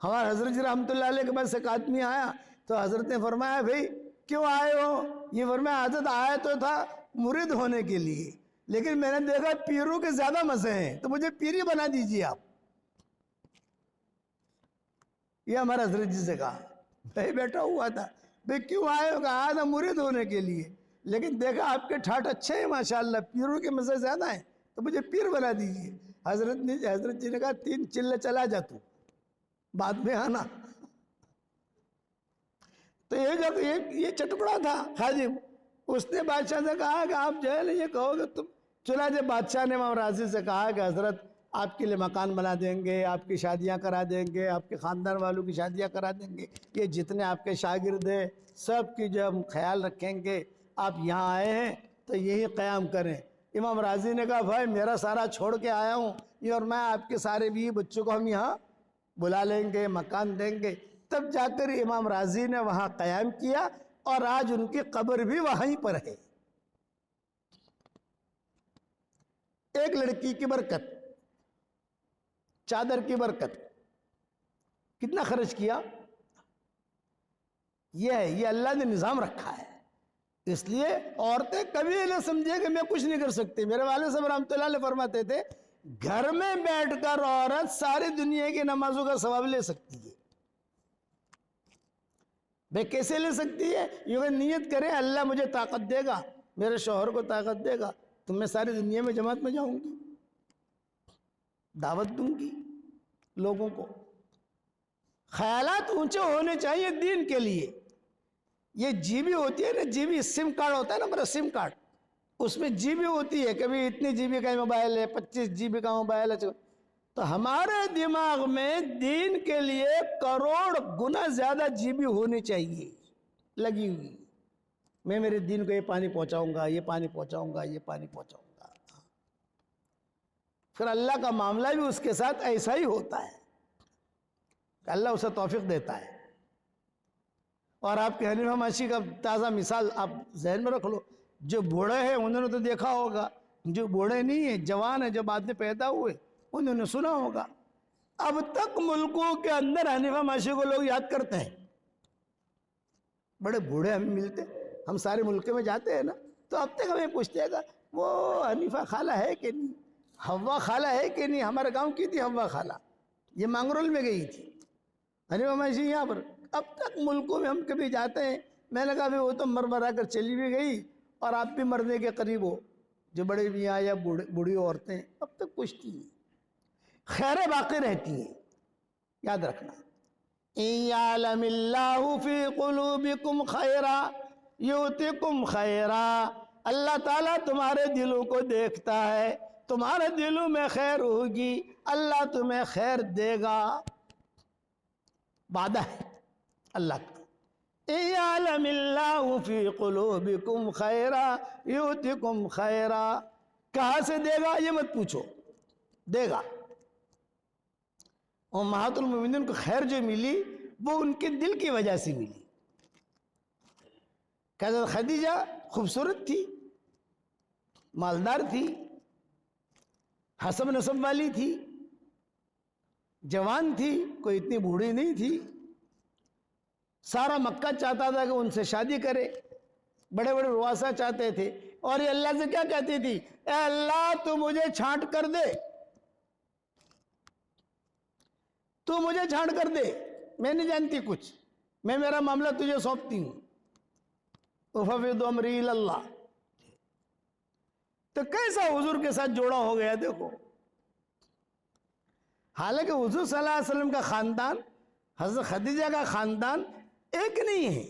ہمارے حضرت جی رحمت اللہ علیہ کے پاس ایک آدمی آیا تو حضرت نے فرمایا بھئی کیوں آئے ہو؟ یہ فرمایا حضرت آیا تو تھا مرید ہونے کے لیے، لیکن میں نے دیکھا پیروں کے زیادہ مزے ہیں تو مجھے پیری بنا دیجیے آپ. یہ ہمارا حضرت جی سے کہا. بھائی بیٹھا ہوا تھا، بھئی کیوں آئے ہو؟ کہا آیا تھا مرید ہونے کے لیے، لیکن دیکھا آپ کے ٹھاٹ اچھے ہیں ماشاءاللہ، پیروں کے مزے زیادہ ہیں، تو مجھے پیر بنا دیجیے۔ حضرت جی نے کہا 3 چلے چلا جا تو، بعد میں آنا۔ تو یہ چٹکڑا تھا خادم، اس نے بادشاہ سے کہا کہ آپ جو ہے نا یہ کہو گے تم، چنانچہ بادشاہ نے امام راضی سے کہا کہ حضرت آپ کے لیے مکان بنا دیں گے، آپ کی شادیاں کرا دیں گے، آپ کے خاندان والوں کی شادیاں کرا دیں گے، یہ جتنے آپ کے شاگرد ہیں سب کی جو ہم خیال رکھیں گے، آپ یہاں آئے ہیں تو یہی قیام کریں۔ امام راضی نے کہا بھائی میرا سارا چھوڑ کے آیا ہوں یہ، اور میں آپ کے سارے بیوی بچوں کو ہم یہاں بلا لیں گے، مکان دیں گے۔ تب جا کر امام راضی نے وہاں قیام کیا، اور آج ان کی قبر بھی وہیں پر ہے۔ ایک لڑکی کی برکت، چادر کی برکت، کتنا خرچ کیا؟ یہ اللہ نے نظام رکھا ہے۔ اس لیے عورتیں کبھی نہ سمجھے کہ میں کچھ نہیں کر سکتی۔ میرے والد صاحب رحمۃ اللہ علیہ فرماتے تھے گھر میں بیٹھ کر عورت ساری دنیا کی نمازوں کا ثواب لے سکتی ہے۔ بھئی کیسے لے سکتی ہے؟ یہ نیت کرے اللہ مجھے طاقت دے گا، میرے شوہر کو طاقت دے گا تو میں ساری دنیا میں جماعت میں جاؤں گی، دعوت دوں گی لوگوں کو۔ خیالات اونچے ہونے چاہیے دین کے لیے۔ یہ جی بی ہوتی ہے نا، جی بی سم کارڈ ہوتا ہے نا، میرا سم کارڈ، اس میں جی بی ہوتی ہے، کبھی اتنی جی بی کا موبائل ہے، 25 جی بی کا موبائل ہے، تو ہمارے دماغ میں دین کے لیے کروڑ گنا زیادہ جی بی ہونی چاہیے لگی ہوئی۔ میں میرے دین کو یہ پانی پہنچاؤں گا، یہ پانی پہنچاؤں گا، یہ پانی پہنچاؤں گا۔ پھر اللہ کا معاملہ بھی اس کے ساتھ ایسا ہی ہوتا ہے کہ اللہ اسے توفیق دیتا ہے۔ اور آپ کے حنیفہ ماشی کا تازہ مثال آپ ذہن میں رکھ لو، جو بوڑھے ہیں انہوں نے تو دیکھا ہوگا، جو بوڑھے نہیں ہیں، جوان ہیں، جو بعد میں پیدا ہوئے انہوں نے سنا ہوگا۔ اب تک ملکوں کے اندر حنیفہ ماشی کو لوگ یاد کرتے ہیں۔ بڑے بوڑھے ہمیں ملتے، ہم سارے ملک میں جاتے ہیں نا، تو اب تک ہمیں پوچھتے ہیں کہ وہ حنیفہ خالہ ہے کہ نہیں، حوا خالہ ہے کہ نہیں۔ ہمارے گاؤں کی تھی حوا خالہ، یہ مانگرول میں گئی تھی حنیفہ ماشی یہاں پر۔ اب تک ملکوں میں ہم کبھی جاتے ہیں، میں نے کہا وہ تو مرا کر چلی بھی گئی، اور آپ بھی مرنے کے قریب ہو، جو بڑے میاں یا بوڑھی عورتیں اب تک پوچھتی ہیں، خیریں باقی رہتی ہیں۔ یاد رکھنا، إِن يَعْلَمِ اللَّهُ فِي قُلُوبِكُمْ خَيْرًا يُؤْتِكُمْ خَيْرًا۔ اللہ تعالیٰ تمہارے دلوں کو دیکھتا ہے، تمہارے دلوں میں خیر ہوگی، اللہ تمہیں خیر دے گا، وعدہ ہے اللہ کا۔ إِن يَعْلَمِ اللَّهُ فِي قُلُوبِكُمْ خَيْرًا يُؤْتِكُمْ خَيْرًا۔ کہاں سے دے گا یہ مت پوچھو، دے گا۔ امہات المومنین کو خیر جو ملی وہ ان کے دل کی وجہ سے ملی۔ حضرت خدیجہ خوبصورت تھی، مالدار تھی، حسب نسب والی تھی، جوان تھی، کوئی اتنی بوڑھی نہیں تھی۔ سارا مکہ چاہتا تھا کہ ان سے شادی کرے، بڑے بڑے رؤسا چاہتے تھے، اور یہ اللہ سے کیا کہتی تھی؟ اے اللہ تو مجھے چھانٹ کر دے، تو مجھے چھانٹ کر دے، میں نہیں جانتی کچھ، میں میرا معاملہ تجھے سونپتی ہوں۔ اُفَوِّضُ أَمْرِي إِلَى اللَّهِ۔ تو کیسا حضور کے ساتھ جوڑا ہو گیا دیکھو۔ حالانکہ حضور صلی اللہ علیہ وسلم کا خاندان، حضرت خدیجہ کا خاندان ایک نہیں ہے،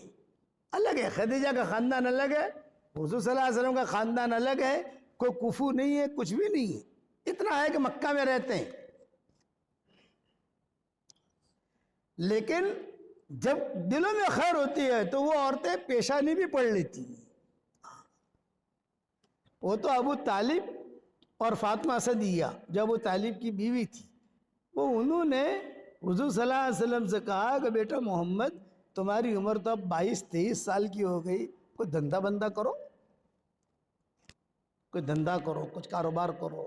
الگ ہے۔ خدیجہ کا خاندان الگ ہے، حضور صلی اللہ علیہ وسلم کا خاندان الگ ہے، کوئی کفو نہیں ہے، کچھ بھی نہیں ہے، اتنا ہے کہ مکہ میں رہتے ہیں۔ لیکن جب دلوں میں خیر ہوتی ہے تو وہ عورتیں پیشانی بھی پڑھ لیتی ہیں۔ وہ تو ابو طالب اور فاطمہ اسدیہ جو ابو طالب کی بیوی تھی، وہ انہوں نے حضور صلی اللہ علیہ وسلم سے کہا کہ بیٹا محمد تمہاری عمر تو اب 22-23 سال کی ہو گئی، کوئی دھندا بندہ کرو، کوئی دھندا کرو، کچھ کاروبار کرو،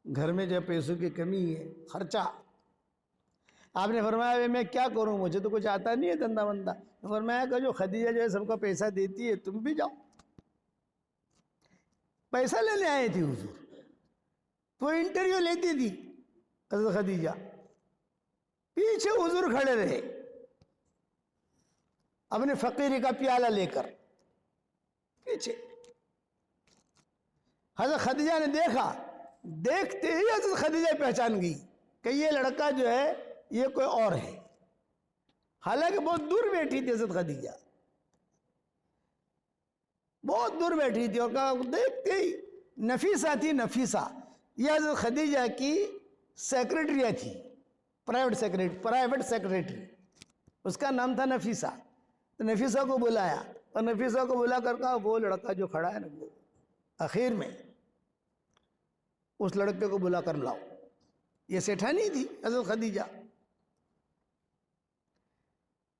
گھر میں جو پیسوں کی کمی ہے، خرچہ۔ آپ نے فرمایا میں کیا کروں، مجھے تو کچھ آتا نہیں ہے دھندا بندہ۔ فرمایا کہ جو خدیجہ جو ہے سب کا پیسہ دیتی ہے تم بھی جاؤ۔ پیسہ لینے آئے تھی حضور، تو انٹرویو لیتی تھی حضرت خدیجہ، پیچھے حضور کھڑے رہے اپنے فقیری کا پیالہ لے کر، پیچھے. حضرت خدیجہ نے دیکھا, دیکھتے ہی حضرت خدیجہ پہچان گئی کہ یہ لڑکا جو ہے یہ کوئی اور ہے. حالانکہ بہت دور بیٹھی تھی حضرت خدیجہ, بہت دور بیٹھی تھی, اور کہا دیکھتے ہی نفیسہ تھی. نفیسہ یہ حضرت خدیجہ کی سیکریٹری تھی, پرائیویٹ سیکریٹری, اس کا نام تھا نفیسہ. تو نفیسہ کو بلایا, اور نفیسہ کو بلا کر کہا وہ لڑکا جو کھڑا ہے نا, وہ اخیر میں اس لڑکے کو بلا کر لاؤ. یہ سیٹھانی تھی حضرت خدیجہ.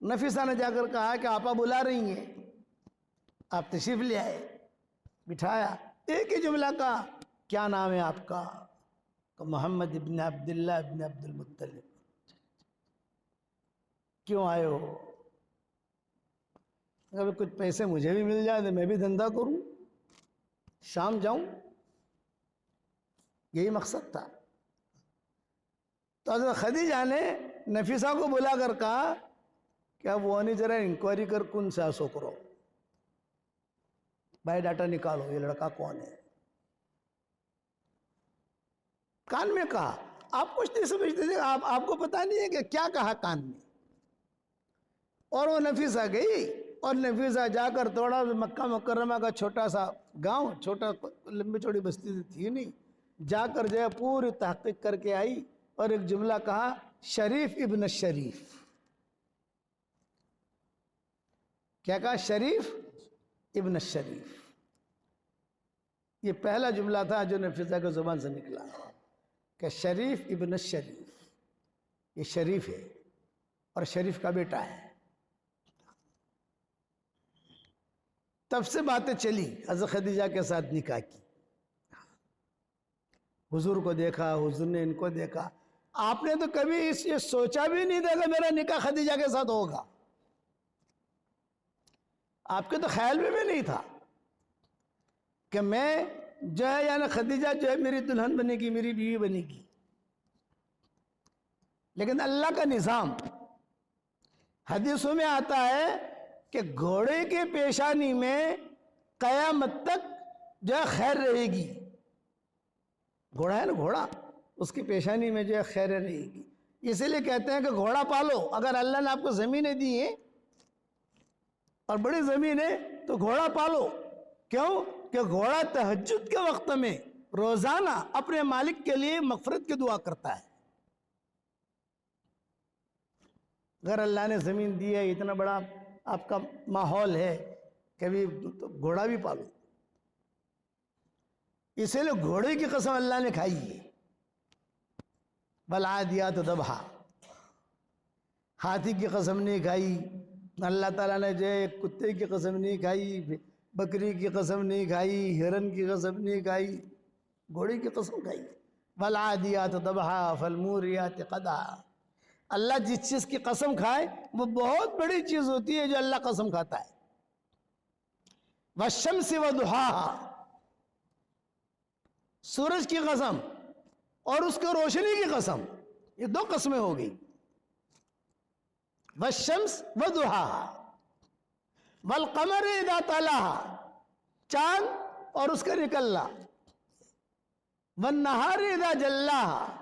نفیسہ نے جا کر کہا کہ آپا بلا رہی ہیں, آپ تشریف لے آئے. بٹھایا, ایک ہی جملہ کہا, کیا نام ہے آپ کا؟ کہ محمد ابن عبداللہ ابن عبد المطلب. کیوں آئے ہو؟ اگر کچھ پیسے مجھے بھی مل جائے تو میں بھی دھندا کروں, شام جاؤں, یہی مقصد تھا. تو حضرت خدیجہ نے نفیسہ کو بلا کر کہا کہ اب وہ نہیں, ذرا انکوائری کر کن سے ایسو کرو, بایو ڈاٹا نکالو, یہ لڑکا کون ہے. کان میں کہا, آپ کچھ نہیں سمجھتے تھے, آپ کو پتا نہیں ہے کہ کیا کہا کان میں. اور وہ نفیسہ گئی, اور نفیسہ جا کر تھوڑا مکہ مکرمہ کا چھوٹا سا گاؤں, چھوٹا لمبی چوڑی بستی تھی نہیں, جا کر جو ہے پوری تحقیق کر کے آئی, اور ایک جملہ کہا, شریف ابن الشریف. کیا کہا؟ شریف ابن الشریف. یہ پہلا جملہ تھا جو نفیسہ کے زبان سے نکلا کہ شریف ابن الشریف, یہ شریف ہے اور شریف کا بیٹا ہے. تب سے باتیں چلی, حضرت خدیجہ کے ساتھ نکاح کی. حضور کو دیکھا, حضور نے ان کو دیکھا. آپ نے تو کبھی یہ سوچا بھی نہیں تھا کہ میرا نکاح خدیجہ کے ساتھ ہوگا. آپ کے تو خیال میں بھی نہیں تھا کہ میں جو ہے, یعنی خدیجہ جو ہے میری دلہن بنے گی, میری بیوی بنے گی. لیکن اللہ کا نظام, حدیثوں میں آتا ہے کہ گھوڑے کے پیشانی میں قیامت تک جو ہے خیر رہے گی. گھوڑا ہے نا, گھوڑا, اس کی پیشانی میں جو ہے خیر رہے گی. اسی لیے کہتے ہیں کہ گھوڑا پالو. اگر اللہ نے آپ کو زمینیں دی ہیں اور بڑی زمین ہے تو گھوڑا پالو. کیوں؟ کہ گھوڑا تہجد کے وقت میں روزانہ اپنے مالک کے لیے مغفرت کی دعا کرتا ہے. اگر اللہ نے زمین دی ہے, اتنا بڑا آپ کا ماحول ہے, کبھی گھوڑا بھی پالو. اسی لیے گھوڑے کی قسم اللہ نے کھائی ہے. والعادیات ضبحا, ہاتھی کی قسم نہیں کھائی. اللہ تعالیٰ نے جو ہے کتے کی قسم نہیں کھائی, بکری کی قسم نہیں کھائی, ہرن کی قسم نہیں کھائی, گھوڑے کی قسم کھائی. والعادیات ضبحا فالموریات قدحا. اللہ جس چیز کی قسم کھائے وہ بہت بڑی چیز ہوتی ہے جو اللہ قسم کھاتا ہے. والشمس وضحاها, سورج کی قسم اور اس کے روشنی کی قسم, یہ دو قسمیں ہو گئی. والشمس وضحاها والقمر اذا طلاها, چاند اور اس کا نکلنا. والنہار اذا جلاها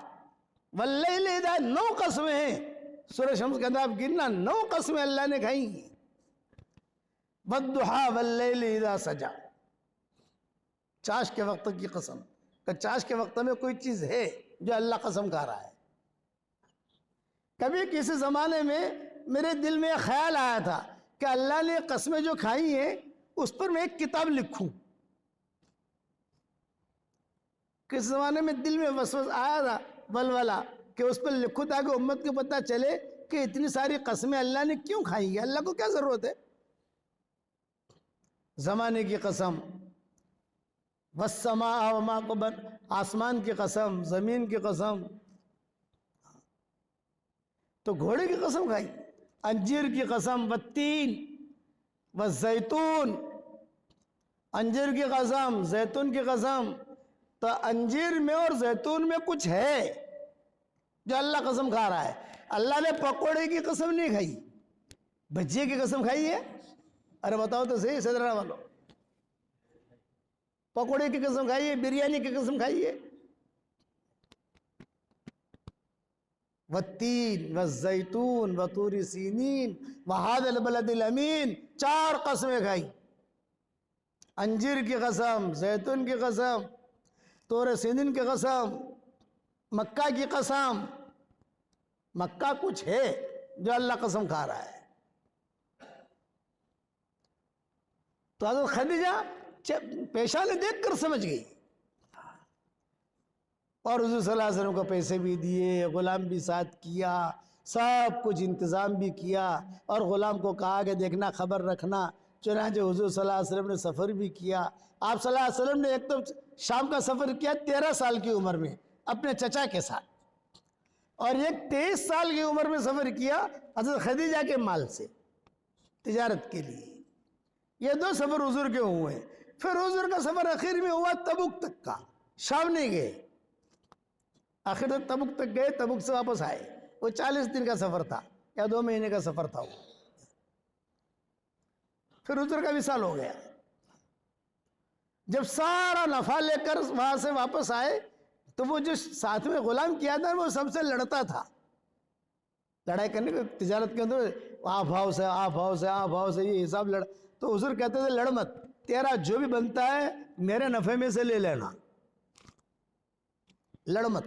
واللیل اذا, 9 قسمیں ہیں سورہ شمس کے اندر. آپ گننا, 9 قسمیں اللہ نے کھائی ہیں. والضحا واللیل اذا سجا, چاش کے وقت کی قسم, کہ چاش کے وقت میں کوئی چیز ہے جو اللہ قسم کھا رہا ہے. کبھی کسی زمانے میں میرے دل میں خیال آیا تھا کہ اللہ نے قسمیں جو کھائی ہیں اس پر میں ایک کتاب لکھوں. کس زمانے میں دل میں وسوس آیا تھا, ولولہ, کہ اس پر لکھوں تاکہ امت کو پتہ چلے کہ اتنی ساری قسمیں اللہ نے کیوں کھائی ہیں, اللہ کو کیا ضرورت ہے. زمانے کی قسم, والسماء وما قبل, آسمان کی قسم, زمین کی قسم. تو گھوڑے کی قسم کھائی. انجیر کی قسم, والتین والزیتون, انجیر کی قسم, زیتون کی قسم. تو انجیر میں اور زیتون میں کچھ ہے جو اللہ قسم کھا رہا ہے. اللہ نے پکوڑے کی قسم نہیں کھائی, بھجیے کی قسم کھائی ہے. ارے بتاؤ تو صحیح صدرہ والوں, پکوڑے کی قسم کھائیے، بریانی کی قسم کھائیے. والتین والزیتون وطور سینین وہذا البلد الامین، 4 قسمیں کھائی. انجیر کی قسم، زیتون کی قسم، طور سینین کی قسم، مکہ کی قسم. مکہ کچھ ہے جو اللہ قسم کھا رہا ہے. تو حضرت خدیجہ پیشانے دیکھ کر سمجھ گئی، اور حضور صلی اللہ علیہ وسلم کو پیسے بھی دیے، غلام بھی ساتھ کیا، سب کچھ انتظام بھی کیا، اور غلام کو کہا کہ دیکھنا خبر رکھنا. چنانچہ حضور صلی اللہ علیہ وسلم نے سفر بھی کیا. آپ صلی اللہ علیہ وسلم نے ایک تو شام کا سفر کیا 13 سال کی عمر میں اپنے چچا کے ساتھ، اور ایک 23 سال کی عمر میں سفر کیا حضرت خدیجہ کے مال سے تجارت کے لیے. یہ 2 سفر حضور کے ہوئے. پھر حضور کا سفر آخر میں ہوا تبوک تک کا. شام نہیں گئے، آخر تک تبوک تک گئے، تبوک سے واپس آئے. وہ 40 دن کا سفر تھا یا 2 مہینے کا سفر تھا وہ. پھر حضور کا وصال ہو گیا. جب سارا نفع لے کر وہاں سے واپس آئے تو وہ جو ساتھ میں غلام کیا تھا وہ سب سے لڑتا تھا. لڑائی کرنے کے تجارت کے اندر آپ بھاؤ سے آپ بھاؤ سے آپ بھاؤ سے یہ حساب لڑ. تو حضور کہتے تھے لڑ مت، تیرا جو بھی بنتا ہے میرے نفع میں سے لے لینا، لڑ مت.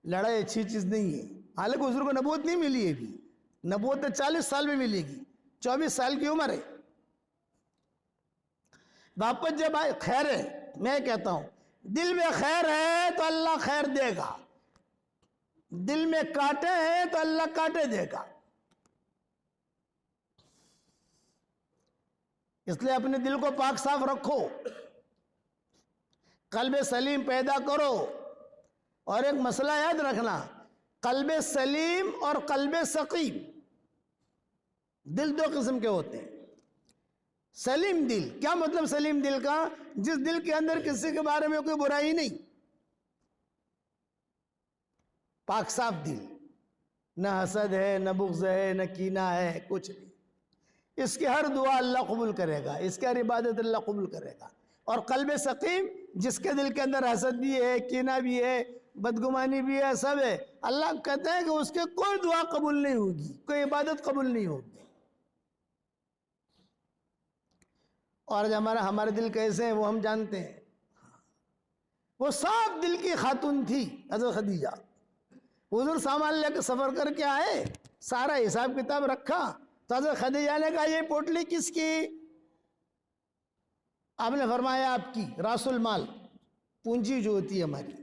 لڑائی اچھی چیز نہیں ہے. حالانکہ حضور کو نبوت نہیں ملی ہے ابھی، نبوت 40 سال میں ملے گی، 24 سال کی عمر ہے. واپس جب آئے، خیر ہے، میں کہتا ہوں دل میں خیر ہے تو اللہ خیر دے گا، دل میں کاٹے ہیں تو اللہ کاٹے دے گا. اس لیے اپنے دل کو پاک صاف رکھو، قلب سلیم پیدا کرو. اور ایک مسئلہ یاد رکھنا، قلب سلیم اور قلب سقیم، دل 2 قسم کے ہوتے ہیں. سلیم دل، کیا مطلب سلیم دل کا؟ جس دل کے اندر کسی کے بارے میں کوئی برائی نہیں، پاک صاف دل، نہ حسد ہے، نہ بغض ہے، نہ کینہ ہے، کچھ نہیں. اس کی ہر دعا اللہ قبول کرے گا، اس کی ہر عبادت اللہ قبول کرے گا. اور قلب سقیم، جس کے دل کے اندر حسد بھی ہے، کینہ بھی ہے، بدگمانی بھی ہے، سب ہے، اللہ کہتے ہیں کہ اس کے کوئی دعا قبول نہیں ہوگی، کوئی عبادت قبول نہیں ہوگی. اور ہمارے دل کیسے ہیں وہ ہم جانتے ہیں. وہ صاف دل کی خاتون تھی حضرت خدیجہ. حضور سامان لے کے سفر کر کے آئے، سارا حساب کتاب رکھا تو حضرت خدیجہ نے کہا یہ پوٹلی کس کی؟ آپ نے فرمایا آپ کی، راس المال، پونجی جو ہوتی ہے ہماری.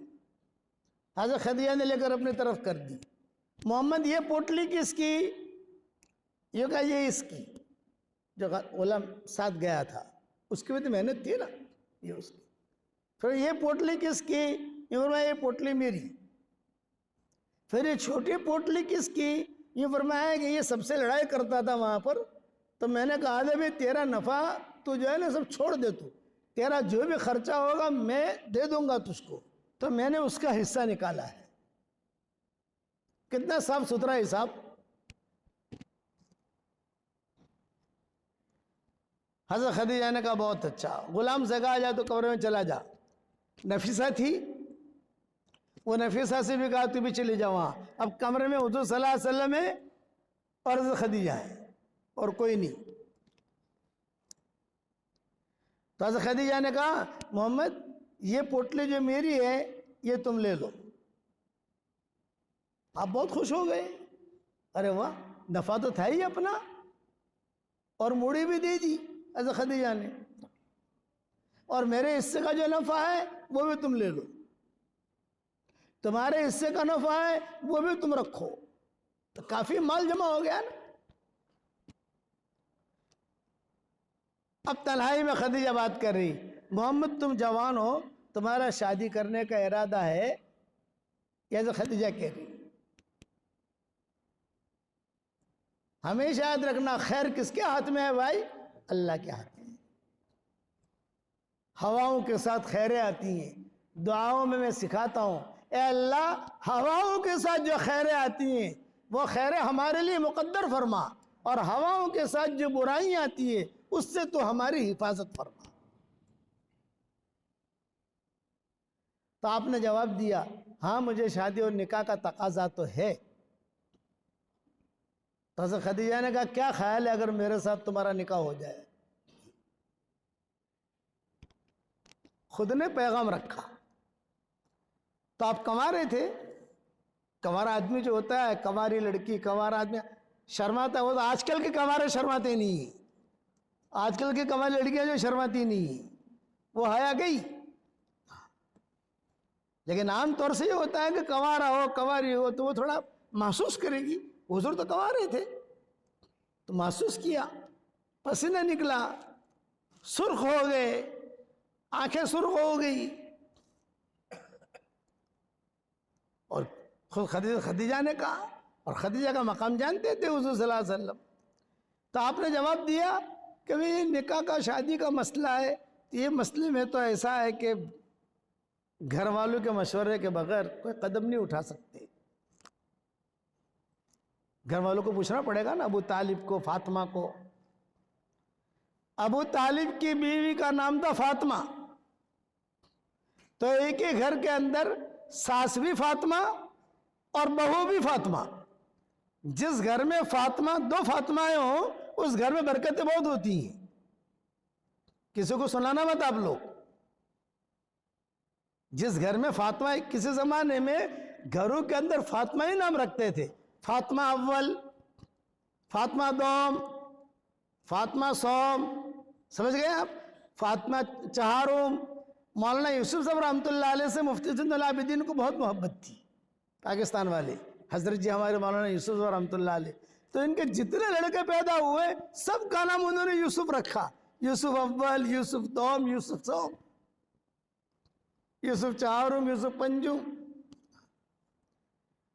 حضرت خدیجہ نے لے کر اپنی طرف کر دی. محمد یہ پوٹلی کس کی؟ یہ کہا یہ اس کی، جو غلام ساتھ گیا تھا اس کی بھی تو محنت تھی نا، یہ اس کی. پھر یہ پوٹلی کس کی؟ یہ فرمایا یہ پوٹلی میری. پھر یہ چھوٹی پوٹلی کس کی؟ یہ فرمایا کہ یہ سب سے لڑائی کرتا تھا وہاں پر، تو میں نے کہا تھا بھی تیرا نفع تو جو ہے نا سب چھوڑ دے، تو تیرا جو بھی خرچہ ہوگا میں دے دوں گا تجھ کو. تو میں نے اس کا حصہ نکالا ہے. کتنا صاف ستھرا حساب. حضرت خدیجہ نے کہا بہت اچھا. غلام سے کہا جا تو کمرے میں چلا جا. نفیسہ تھی، وہ نفیسہ سے بھی کہا تو بھی چلی جا وہاں. اب کمرے میں حضور صلی اللہ علیہ وسلم ہے اور حضرت خدیجہ ہے اور کوئی نہیں. تو حضرت خدیجہ نے کہا محمد یہ پوٹلی جو میری ہے یہ تم لے لو. آپ بہت خوش ہو گئے. ارے واہ، نفع تو تھا ہی اپنا، اور موڑی بھی دے دی حضرت خدیجہ نے، اور میرے حصے کا جو نفع ہے وہ بھی تم لے لو، تمہارے حصے کا نفع ہے وہ بھی تم رکھو. تو کافی مال جمع ہو گیا نا. اب تنہائی میں خدیجہ بات کر رہی، محمد تم جوان ہو، تمہارا شادی کرنے کا ارادہ ہے؟ یہ خدیجہ کہہ رہی. ہمیشہ یاد رکھنا خیر کس کے ہاتھ میں ہے بھائی؟ اللہ کے ہاتھ میں. ہواؤں کے ساتھ خیریں آتی ہیں. دعاؤں میں سکھاتا ہوں، اے اللہ ہواؤں کے ساتھ جو خیریں آتی ہیں وہ خیریں ہمارے لیے مقدر فرما، اور ہواؤں کے ساتھ جو برائیاں آتی ہیں اس سے تو ہماری حفاظت فرما. تو آپ نے جواب دیا ہاں مجھے شادی اور نکاح کا تقاضا تو ہے. تو حضرت خدیجہ نے کہا کیا خیال ہے اگر میرے ساتھ تمہارا نکاح ہو جائے؟ خود نے پیغام رکھا. تو آپ کما رہے تھے. کنوارا آدمی جو ہوتا ہے، کنواری لڑکی، کنوارا آدمی شرماتا ہے. وہ تو آج کل کے کنوارے شرماتے نہیں. آج کل کی کنواری لڑکیاں جو شرماتی نہیں، وہ حیا گئی. لیکن عام طور سے یہ ہوتا ہے کہ کنوارا ہو کنواری ہو تو وہ تھوڑا محسوس کرے گی. حضور تو کنوارے تھے تو محسوس کیا، پسینہ نکلا، سرخ ہو گئے، آنکھیں سرخ ہو گئی. اور خود خدیجہ نے کہا، اور خدیجہ کا مقام جانتے تھے حضور صلی اللہ علیہ وسلم. تو آپ نے جواب دیا کہ یہ نکاح کا شادی کا مسئلہ ہے، یہ مسئلے میں تو ایسا ہے کہ گھر والوں کے مشورے کے بغیر کوئی قدم نہیں اٹھا سکتے. گھر والوں کو پوچھنا پڑے گا نا، ابو طالب کو، فاطمہ کو. ابو طالب کی بیوی کا نام تھا فاطمہ. تو ایک ہی گھر کے اندر ساس بھی فاطمہ اور بہو بھی فاطمہ. جس گھر میں فاطمہ، دو فاطمائیں ہوں، اس گھر میں برکتیں بہت ہوتی ہیں. کسی کو سنانا مت آپ لوگ. جس گھر میں فاطمہ، کسی زمانے میں گھروں کے اندر فاطمہ ہی نام رکھتے تھے. فاطمہ اول، فاطمہ دوم، فاطمہ سوم، سمجھ گئے آپ؟ فاطمہ چہارم. مولانا یوسف صاحب رحمۃ اللہ علیہ سے مفتی زین العابدین کو بہت محبت تھی، پاکستان والے حضرت جی ہمارے مولانا یوسف صاحب رحمۃ اللہ علیہ. تو ان کے جتنے لڑکے پیدا ہوئے سب کا نام انہوں نے یوسف رکھا. یوسف اول، یوسف دوم، یوسف سوم، یوسف چہارم، یوسف پنجم.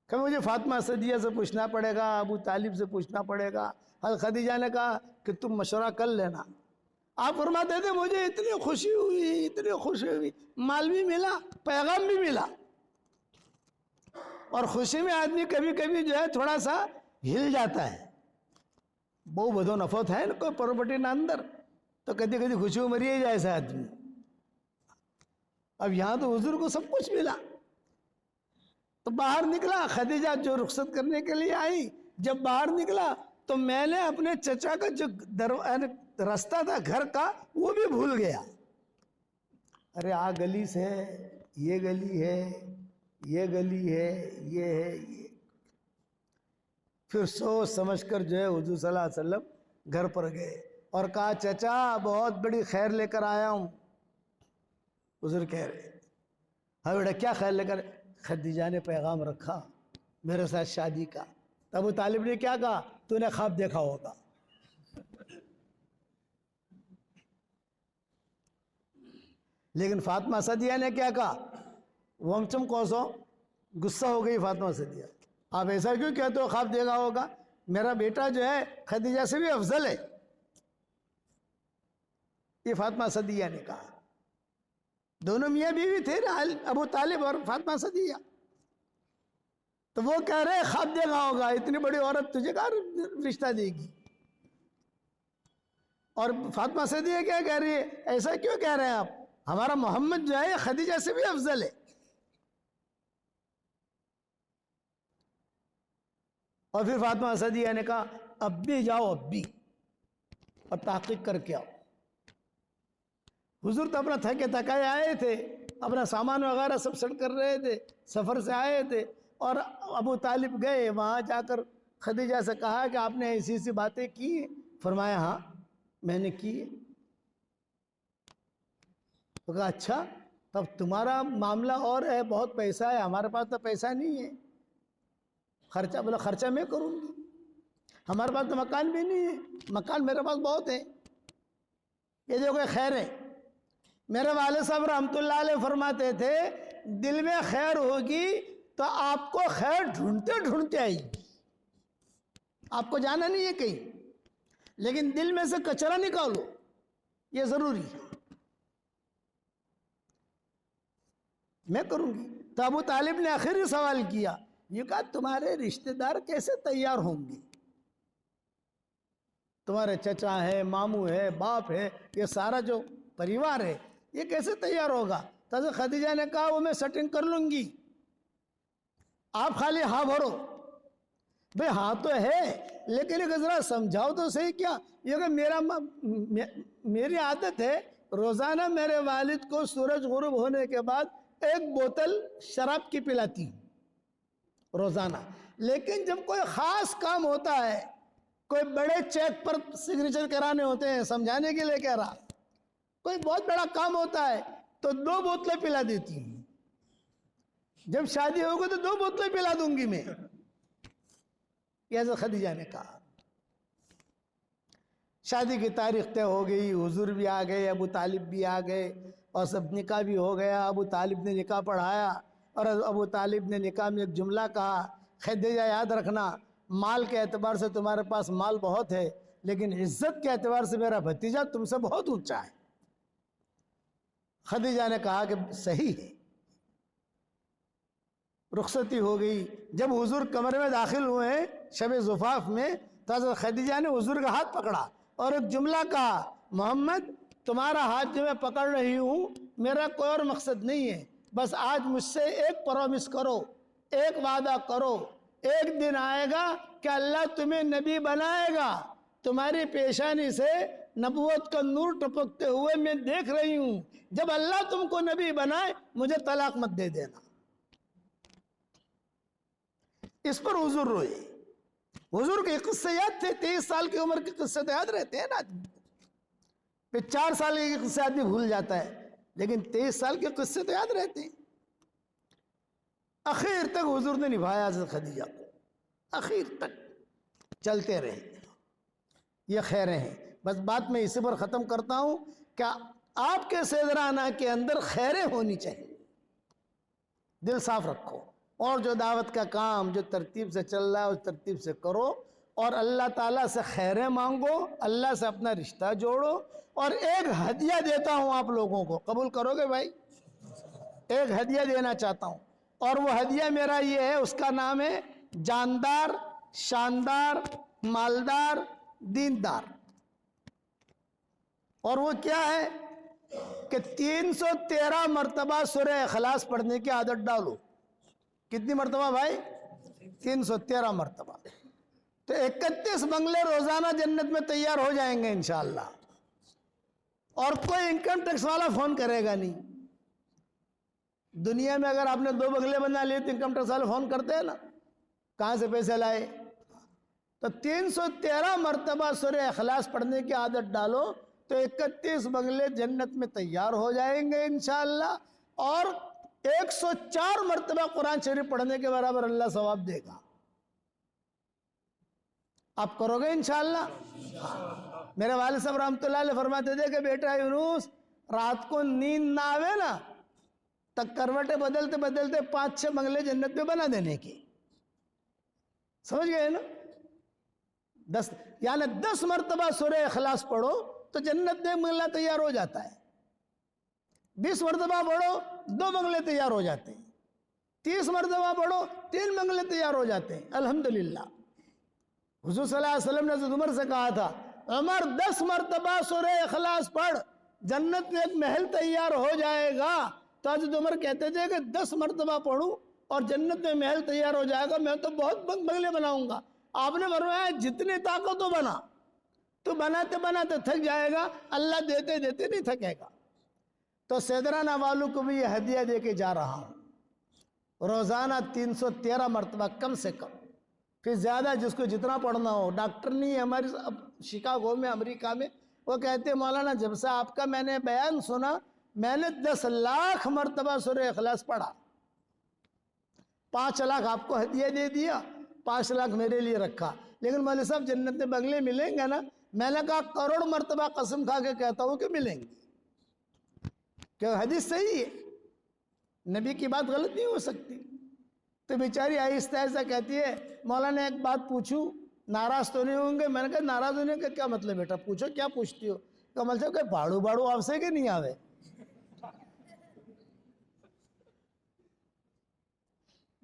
کہ مجھے فاطمہ صدیہ سے پوچھنا پڑے گا، ابو طالب سے پوچھنا پڑے گا. حضرت خدیجہ نے کہا کہ تم مشورہ کر لینا. آپ فرماتے تھے مجھے اتنی خوشی ہوئی، اتنی خوشی ہوئی، مال بھی ملا، پیغام بھی ملا. اور خوشی میں آدمی کبھی کبھی جو ہے تھوڑا سا ہل جاتا ہے. بہو بدو نفوت ہے نا کوئی پراپرٹی نہ اندر، تو کدی کدی خوشی ہو مری جائے ایسا آدمی. اب یہاں تو حضور کو سب کچھ ملا. تو باہر نکلا، خدیجہ جو رخصت کرنے کے لیے آئی. جب باہر نکلا تو میں نے اپنے چچا کا جو راستہ تھا گھر کا وہ بھی بھول گیا. ارے آ گلی سے، یہ گلی ہے، یہ گلی ہے، یہ ہے، یہ. پھر سوچ سمجھ کر جو ہے حضور صلی اللہ علیہ وسلم گھر پر گئے اور کہا چچا بہت بڑی خیر لے کر آیا ہوں. حضور کہہ رہے ہاں بیٹا کیا خیر لے کر؟ خدیجہ نے پیغام رکھا میرے ساتھ شادی کا. ابو طالب نے کیا کہا؟ تو نے خواب دیکھا ہوگا. لیکن فاطمہ صدیہ نے کیا کہا؟ ومچم کوسو، غصہ ہو گئی فاطمہ صدیہ. آپ ایسا کیوں کہتے ہو خواب دیکھا ہوگا؟ میرا بیٹا جو ہے خدیجہ سے بھی افضل ہے. یہ فاطمہ صدیہ نے کہا. دونوں میاں بیوی تھے نا، ابو طالب اور فاطمہ صدیہ. تو وہ کہہ رہے خواب دیکھا ہوگا، اتنی بڑی عورت تجھے کہاں رشتہ دے گی؟ اور فاطمہ صدیہ کیا کہہ رہی ہے؟ ایسا کیوں کہہ رہے ہیں آپ؟ ہمارا محمد جو ہے خدیجہ سے بھی افضل ہے. اور پھر فاطمہ صدیہ نے کہا اب بھی جاؤ، اب بھی، اور تحقیق کر کے آؤ. حضور تو اپنا تھکے تھکائے آئے تھے، اپنا سامان وغیرہ سب سیٹ کر رہے تھے، سفر سے آئے تھے. اور ابو طالب گئے، وہاں جا کر خدیجہ سے کہا کہ آپ نے ایسی ایسی باتیں کی. فرمایا ہاں میں نے کی. تو کہا اچھا تب تمہارا معاملہ اور ہے، بہت پیسہ ہے، ہمارے پاس تو پیسہ نہیں ہے. خرچہ بولا خرچہ میں کروں گی. ہمارے پاس تو مکان بھی نہیں ہے، مکان میرے پاس بہت ہے. یہ جو کوئی خیر ہے. میرے والد صاحب رحمۃ اللہ علیہ فرماتے تھے دل میں خیر ہوگی تو آپ کو خیر ڈھونڈتے ڈھونڈتے آئے گی. آپ کو جانا نہیں ہے کہیں، لیکن دل میں سے کچرا نکالو، یہ ضروری ہے. میں کروں گی. تو ابو طالب نے آخری سوال کیا، یہ کہا تمہارے رشتہ دار کیسے تیار ہوں گے؟ تمہارے چچا ہے، ماموں ہے، باپ ہے، یہ سارا جو پریوار ہے یہ کیسے تیار ہوگا؟ تو حضرت خدیجہ نے کہا وہ میں سیٹنگ کر لوں گی، آپ خالی ہاں بھرو۔ بھئی ہاں تو ہے، لیکن ایک ذرا سمجھاؤ تو صحیح کیا؟ یہ کہ میری عادت ہے روزانہ میرے والد کو سورج غروب ہونے کے بعد 1 بوتل شراب کی پلاتی ہوں روزانہ، لیکن جب کوئی خاص کام ہوتا ہے، کوئی بڑے چیک پر سگنیچر کرانے ہوتے ہیں، سمجھانے کے لیے کہہ رہا، کوئی بہت بڑا کام ہوتا ہے تو 2 بوتلیں پلا دیتی ہوں۔ جب شادی ہوگی تو 2 بوتلیں پلا دوں گی میں، یہ حضرت خدیجہ نے کہا۔ شادی کی تاریخ طے ہو گئی، حضور بھی آ گئے، ابو طالب بھی آ گئے، اور سب نکاح بھی ہو گیا۔ ابو طالب نے نکاح پڑھایا، اور ابو طالب نے نکاح میں ایک جملہ کہا، خدیجہ یاد رکھنا، مال کے اعتبار سے تمہارے پاس مال بہت ہے، لیکن عزت کے اعتبار سے میرا بھتیجا تم سے بہت اونچا ہے۔ خدیجہ نے کہا کہ صحیح ہے۔ رخصتی ہو گئی۔ جب حضور کمرے میں داخل ہوئے ہیں شب زفاف میں، تو حضرت خدیجہ نے حضور کا ہاتھ پکڑا اور ایک جملہ کہا، محمد تمہارا ہاتھ جو میں پکڑ رہی ہوں میرا کوئی اور مقصد نہیں ہے، بس آج مجھ سے ایک پرومس کرو، ایک وعدہ کرو، ایک دن آئے گا کہ اللہ تمہیں نبی بنائے گا، تمہاری پیشانی سے نبوت کا نور ٹپکتے ہوئے میں دیکھ رہی ہوں، جب اللہ تم کو نبی بنائے مجھے طلاق مت دے دینا۔ اس پر حضور روئے۔ حضور کے قصے یاد تھے، 23 سال کی عمر کے قصے تو یاد رہتے ہیں نا آدمی، پھر 4 سال کے قصے آدمی بھول جاتا ہے، لیکن 23 سال کے قصے تو یاد رہتے ہیں۔ اخیر تک حضور نے نبھایا حضرت خدیجہ کو، اخیر تک چلتے رہے۔ یہ خیریں ہیں۔ بس بات میں اسی پر ختم کرتا ہوں کہ آپ کے سیدرانہ کے اندر خیریں ہونی چاہیے، دل صاف رکھو، اور جو دعوت کا کام جو ترتیب سے چل رہا ہے اس ترتیب سے کرو، اور اللہ تعالیٰ سے خیریں مانگو، اللہ سے اپنا رشتہ جوڑو۔ اور ایک ہدیہ دیتا ہوں آپ لوگوں کو، قبول کرو گے بھائی؟ ایک ہدیہ دینا چاہتا ہوں، اور وہ ہدیہ میرا یہ ہے، اس کا نام ہے جاندار، شاندار، مالدار، دیندار۔ اور وہ کیا ہے کہ 313 مرتبہ سورہ اخلاص پڑھنے کی عادت ڈالو۔ کتنی مرتبہ بھائی؟ 313 مرتبہ۔ تو 31 بنگلے روزانہ جنت میں تیار ہو جائیں گے انشاءاللہ، اور کوئی انکم ٹیکس والا فون کرے گا نہیں۔ دنیا میں اگر آپ نے 2 بنگلے بنا لیے تو انکم ٹیکس والے فون کرتے ہیں نا، کہاں سے پیسے لائے؟ تو 313 مرتبہ سورہ اخلاص پڑھنے کی عادت ڈالو تو 31 بنگلے جنت میں تیار ہو جائیں گے انشاءاللہ، اور 104 مرتبہ قرآن شریف پڑھنے کے برابر اللہ ثواب دے گا۔ آپ کرو گے انشاءاللہ؟ میرے والد صاحب رحمۃ اللہ علیہ فرماتے تھے کہ بیٹا یونس، رات کو نیند نہ آوے نا تک کروٹیں بدلتے بدلتے 5-6 بنگلے جنت میں بنا دینے کی۔ سمجھ گئے نا؟ 10 مرتبہ سورہ اخلاص پڑھو تو جنت میں بنگلہ تیار ہو جاتا ہے۔ 20 مرتبہ پڑھو 2 بنگلے تیار ہو جاتے ہیں۔ 30 مرتبہ پڑھو 3 بنگلے تیار ہو جاتے ہیں الحمدللہ۔ حضور صلی اللہ علیہ وسلم نے حضرت عمر سے کہا تھا، عمر 10 مرتبہ سورہ اخلاص پڑھ، جنت میں ایک محل تیار ہو جائے گا۔ تو حضرت عمر کہتے تھے کہ 10 مرتبہ پڑھوں اور جنت میں محل تیار ہو جائے گا، میں تو بہت بنگلے بناؤں گا۔ آپ نے فرمایا جتنی طاقت ہو بنا، تو بناتے بناتے تھک جائے گا، اللہ دیتے دیتے نہیں تھکے گا۔ تو سیدرانہ والوں کو بھی یہ ہدیہ دے کے جا رہا ہوں، روزانہ 313 مرتبہ کم سے کم، پھر زیادہ جس کو جتنا پڑھنا ہو۔ ڈاکٹر نہیں ہے ہماری شکاگو میں امریکہ میں، وہ کہتے ہیں مولانا جب سے آپ کا میں نے بیان سنا میں نے 10 لاکھ مرتبہ سورہ اخلاص پڑھا، 5 لاکھ آپ کو ہدیہ دے دیا، 5 لاکھ میرے لیے رکھا۔ لیکن مولوی صاحب جنت میں بنگلے ملیں گے نا؟ میں نے کہا کروڑ مرتبہ قسم کھا کے کہتا ہوں کہ ملیں گے، کہ حدیث صحیح ہے، نبی کی بات غلط نہیں ہو سکتی۔ تو بیچاری آہستہ آہستہ کہتی ہے مولانا ایک بات پوچھوں، ناراض تو نہیں ہوں گے؟ میں نے کہا ناراض ہونے کا کیا مطلب بیٹا، پوچھو کیا پوچھتی ہو؟ کمل صاحب کہ بھاڑو بھاڑو آپ سے کہ نہیں آوے؟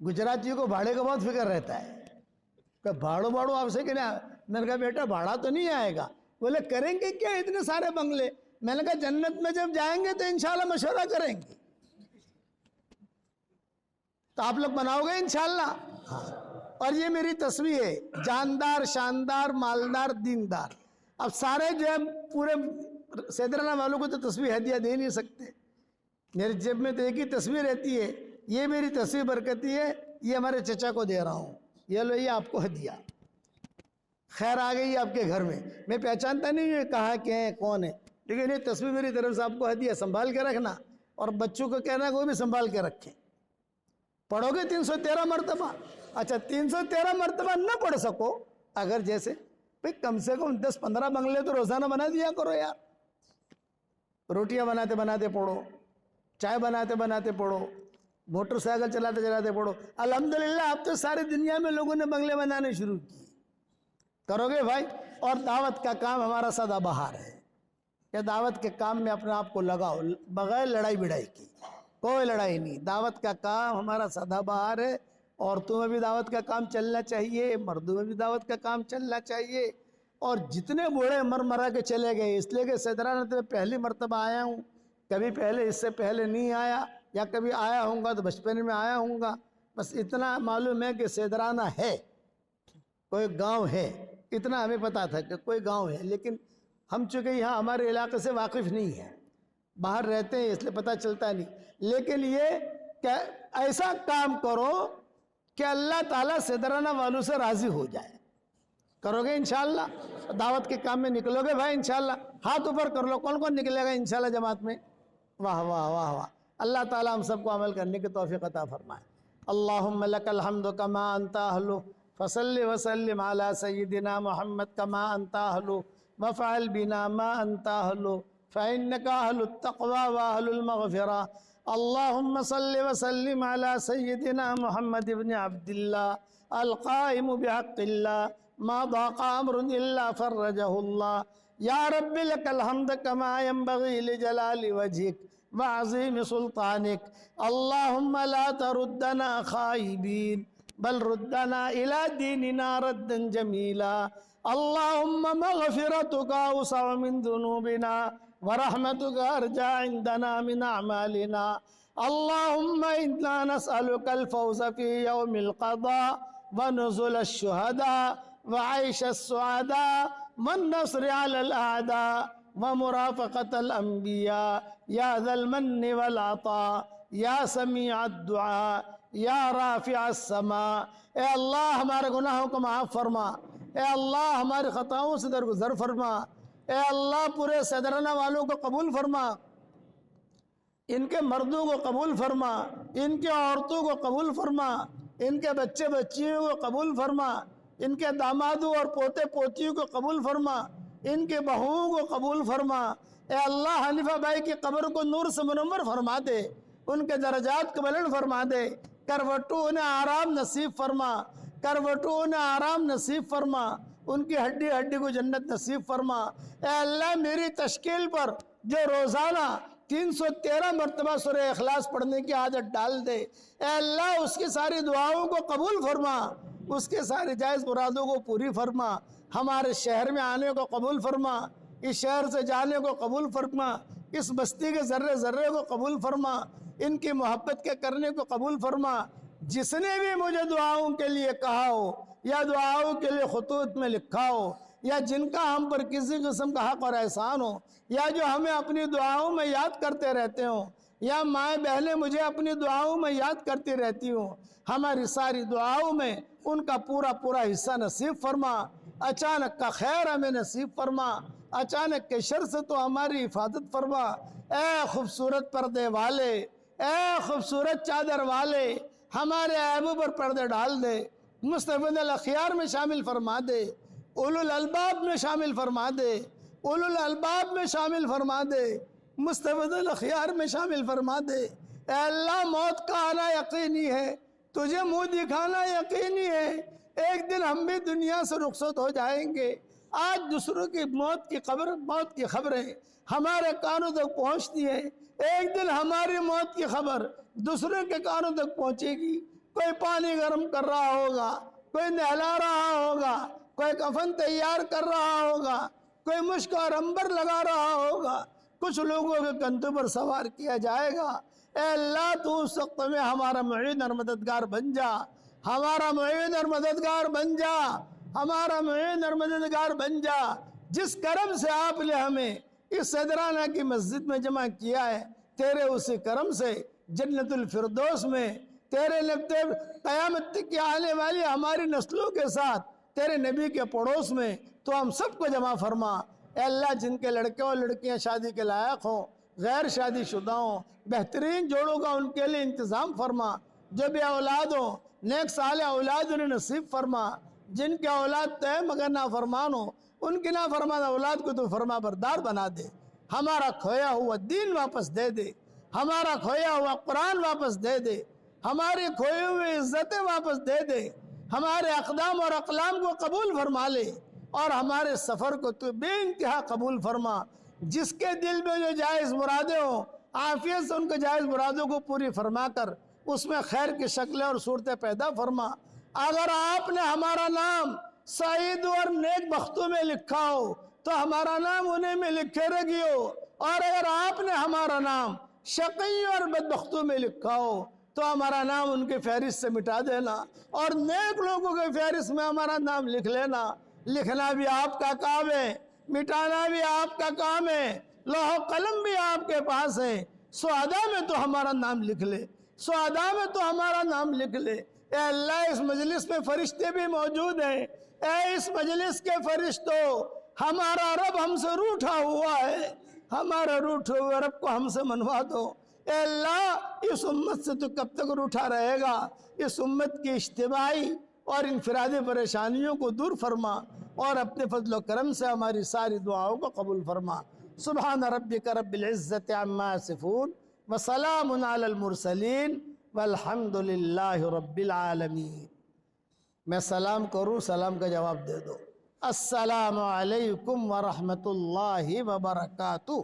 گجراتیوں کو بھاڑے کا بہت فکر رہتا ہے کہ بھاڑو بھاڑو آپ سے کہ نہیں آوے؟ میں نے کہا بیٹا بھاڑا تو نہیں آئے گا۔ بولے کریں گے کیا اتنے سارے بنگلے؟ میں نے کہا جنت میں جب جائیں گے تو انشاءاللہ مشورہ کریں گے، تو آپ لوگ بناؤ گے انشاءاللہ؟ ہاں۔ اور یہ میری تصویر ہے، جاندار، شاندار، مالدار، دیندار۔ اب سارے جو ہے پورے سیدرانا والوں کو تو تصویر ہدیہ دے نہیں سکتے، میری جیب میں تو ایک ہی تصویر رہتی ہے، یہ میری تصویر برکتی ہے، یہ ہمارے چچا کو دے رہا ہوں، یہ لو، یہ آپ کو ہدیہ، خیر آ گئی آپ کے گھر میں پہچانتا نہیں یہ کہاں کے ہیں، کون ہے، لیکن یہ تصویر میری طرف سے آپ کو ہدیہ، سنبھال کے رکھنا، اور بچوں کو کہنا کہ وہ بھی سنبھال کے رکھیں۔ پڑھو گے 313 مرتبہ؟ اچھا 313 مرتبہ نہ پڑھ سکو، اگر جیسے بھئی کم سے کم 10-15 بنگلے تو روزانہ بنا دیا کرو یار، روٹیاں بناتے بناتے پڑھو، چائے بناتے بناتے پڑھو، موٹر سائیکل چلاتے چلاتے پڑھو۔ الحمدللہ اب تو ساری دنیا میں لوگوں نے بنگلے بنانے شروع کیے، کرو گے بھائی؟ اور دعوت کا کام ہمارا سدا بہار ہے، یہ دعوت کے کام میں اپنے آپ کو لگاؤ، بغیر لڑائی بڑائی کی، کوئی لڑائی نہیں، دعوت کا کام ہمارا سدا بہار ہے۔ عورتوں میں بھی دعوت کا کام چلنا چاہیے، مردوں میں بھی دعوت کا کام چلنا چاہیے، اور جتنے بوڑھے مر مرا کے چلے گئے، اس لیے کہ سیدرانا تو پہلی مرتبہ آیا ہوں، کبھی پہلے اس سے پہلے نہیں آیا، یا کبھی آیا ہوں گا تو بچپن میں آیا ہوں گا، بس اتنا معلوم ہے کہ سیدرانا ہے، کوئی گاؤں ہے، اتنا ہمیں پتا تھا کہ کوئی گاؤں ہے، لیکن ہم چونکہ یہاں ہمارے علاقے سے واقف نہیں ہیں، باہر رہتے ہیں اس لیے پتہ چلتا نہیں، لیکن یہ کہ ایسا کام کرو کہ اللہ تعالیٰ سیدرانا والوں سے راضی ہو جائے، کرو گے انشاءاللہ؟ دعوت کے کام میں نکلو گے بھائی انشاءاللہ؟ ہاتھ اوپر کر لو، کون کون نکلے گا انشاءاللہ جماعت میں؟ واہ واہ واہ واہ، اللہ تعالیٰ ہم سب کو عمل کرنے کی توفیق عطا فرمائے۔ اللہم لک الحمد کما انت اہل فصلی وسلم علی سیدنا محمد کما انت اہل وفعل بنا ما انت اہل فإنک اہل التقوی واہل المغفرہ۔ اللہم صلی وسلم علی سیدنا محمد بن عبداللہ القائم بحق اللہ ما ضاق امر الا فرجہ اللہ۔ یا رب لک الحمد کما ينبغی لجلال وجہک وعظیم سلطانک۔ اللہم لا تردنا خائبین بل ردنا الى دیننا ردا جمیلا۔ اللہم مغفرتک اوسع من ذنوبنا ورحمتک ارجع عندنا من اعمالنا۔ اللہم انا نسألک الفوز فی یوم القضاء ونزل الشہداء وعيش السعداء والنصر على الأعداء ومرافقة الأنبياء يا ذا المن والعطاء يا سميع الدعاء يا رافع السماء۔ اے اللہ ہمارے گناہوں کو معاف فرما، اے اللہ ہماری خطاؤں سے درگزر فرما، اے اللہ پورے سیدرانا والوں کو قبول فرما، ان کے مردوں کو قبول فرما، ان کے عورتوں کو قبول فرما، ان کے بچے بچیوں کو قبول فرما، ان کے دامادوں اور پوتے پوتیوں کو قبول فرما، ان کے بہوؤں کو قبول فرما۔ اے اللہ حنیفہ بھائی کی قبر کو نور سے منور فرما دے، ان کے درجات کو بلند فرما دے، کروٹوں انہیں آرام نصیب فرما، کروٹوں انہیں آرام نصیب فرما، ان کی ہڈی ہڈی کو جنت نصیب فرما۔ اے اللہ میری تشکیل پر جو روزانہ 313 مرتبہ سورہ اخلاص پڑھنے کی عادت ڈال دے، اے اللہ اس کی ساری دعاؤں کو قبول فرما، اس کے سارے جائز مرادوں کو پوری فرما، ہمارے شہر میں آنے کو قبول فرما، اس شہر سے جانے کو قبول فرما، اس بستی کے ذرے ذرے کو قبول فرما، ان کی محبت کے کرنے کو قبول فرما۔ جس نے بھی مجھے دعاؤں کے لیے کہا ہو یا دعاؤں کے لیے خطوط میں لکھا ہو، یا جن کا ہم پر کسی قسم کا حق اور احسان ہو، یا جو ہمیں اپنی دعاؤں میں یاد کرتے رہتے ہوں، یا مائیں بہنیں مجھے اپنی دعاؤں میں یاد کرتی رہتی ہوں، ہماری ساری دعاؤں میں ان کا پورا پورا حصہ نصیب فرما۔ اچانک کا خیر ہمیں نصیب فرما، اچانک کے شر سے تو ہماری حفاظت فرما۔ اے خوبصورت پردے والے، اے خوبصورت چادر والے، ہمارے عیبوں پر پردے ڈال دے، مصطفی الاخیار میں شامل فرما دے، اولو الالباب میں شامل فرما دے، اولو الالباب میں شامل فرما دے، مصطفی الاخیار میں شامل فرما دے۔ اے اللہ موت کا آنا یقینی ہے، تجھے منہ دکھانا یقینی ہے، ایک دن ہم بھی دنیا سے رخصت ہو جائیں گے۔ آج دوسروں کی موت کی خبریں ہمارے کانوں تک پہنچتی ہیں، ایک دن ہماری موت کی خبر دوسروں کے کانوں تک پہنچے گی۔ کوئی پانی گرم کر رہا ہوگا، کوئی نہلا رہا ہوگا، کوئی کفن تیار کر رہا ہوگا، کوئی مشک اور عنبر لگا رہا ہوگا، کچھ لوگوں کے کندھوں پر سوار کیا جائے گا۔ اے اللہ تو اس وقت میں ہمارا معین اور مددگار بن جا، ہمارا معین اور مددگار بن جا، ہمارا معین اور مددگار بن جا۔ جس کرم سے آپ نے ہمیں اس صدرانہ کی مسجد میں جمع کیا ہے، تیرے اسی کرم سے جنت الفردوس میں تیرے قیامت کی آنے والی ہماری نسلوں کے ساتھ تیرے نبی کے پڑوس میں تو ہم سب کو جمع فرما۔ اے اللہ جن کے لڑکے اور لڑکیاں شادی کے لائق ہوں، غیر شادی شدہ ہوں، بہترین جوڑوں کا ان کے لیے انتظام فرما۔ جو بھی اولاد ہوں نیک صالح اولاد انہیں نصیب فرما۔ جن کے اولاد تو ہے مگر نافرمان ہوں، ان کی نافرمان اولاد کو تو فرما بردار بنا دے۔ ہمارا کھویا ہوا دین واپس دے دے، ہمارا کھویا ہوا قرآن واپس دے دے، ہماری کھوئی ہوئی عزتیں واپس دے دے، ہمارے اقدام اور اقلام کو قبول فرما لے، اور ہمارے سفر کو تو بے انتہا قبول فرما۔ جس کے دل میں جو جائز مرادیں ہوں عافیت سے ان کے جائز مرادوں کو پوری فرما کر اس میں خیر کی شکلیں اور صورتیں پیدا فرما۔ اگر آپ نے ہمارا نام سعید اور نیک بختوں میں لکھا ہو تو ہمارا نام انہیں میں لکھے رکھیو، اور اگر آپ نے ہمارا نام شقی اور بدبختوں میں لکھا ہو تو ہمارا نام ان کے فہرست سے مٹا دینا، اور نیک لوگوں کے فہرست میں ہمارا نام لکھ لینا۔ لکھنا بھی آپ کا کام ہے، مٹانا بھی آپ کا کام ہے، لوح و قلم بھی آپ کے پاس ہے۔ سعداء میں تو ہمارا نام لکھ لے، سعداء میں تو ہمارا نام لکھ لے۔ اے اللہ اس مجلس میں فرشتے بھی موجود ہیں، اے اس مجلس کے فرشتوں، ہمارا رب ہم سے روٹھا ہوا ہے، ہمارا روٹھے ہوئے رب کو ہم سے منوا دو۔ اے اللہ اس امت سے تو کب تک روٹھا رہے گا؟ اس امت کی اجتماعی اور انفرادی پریشانیوں کو دور فرما، اور اپنے فضل و کرم سے ہماری ساری دعاؤں کو قبول فرما۔ سبحان ربک رب العزت عما یصفون وسلام علی المرسلین والحمد للہ رب العالمین۔ میں سلام کروں، سلام کا جواب دے دو۔ السلام علیکم ورحمۃ اللہ وبرکاتہ۔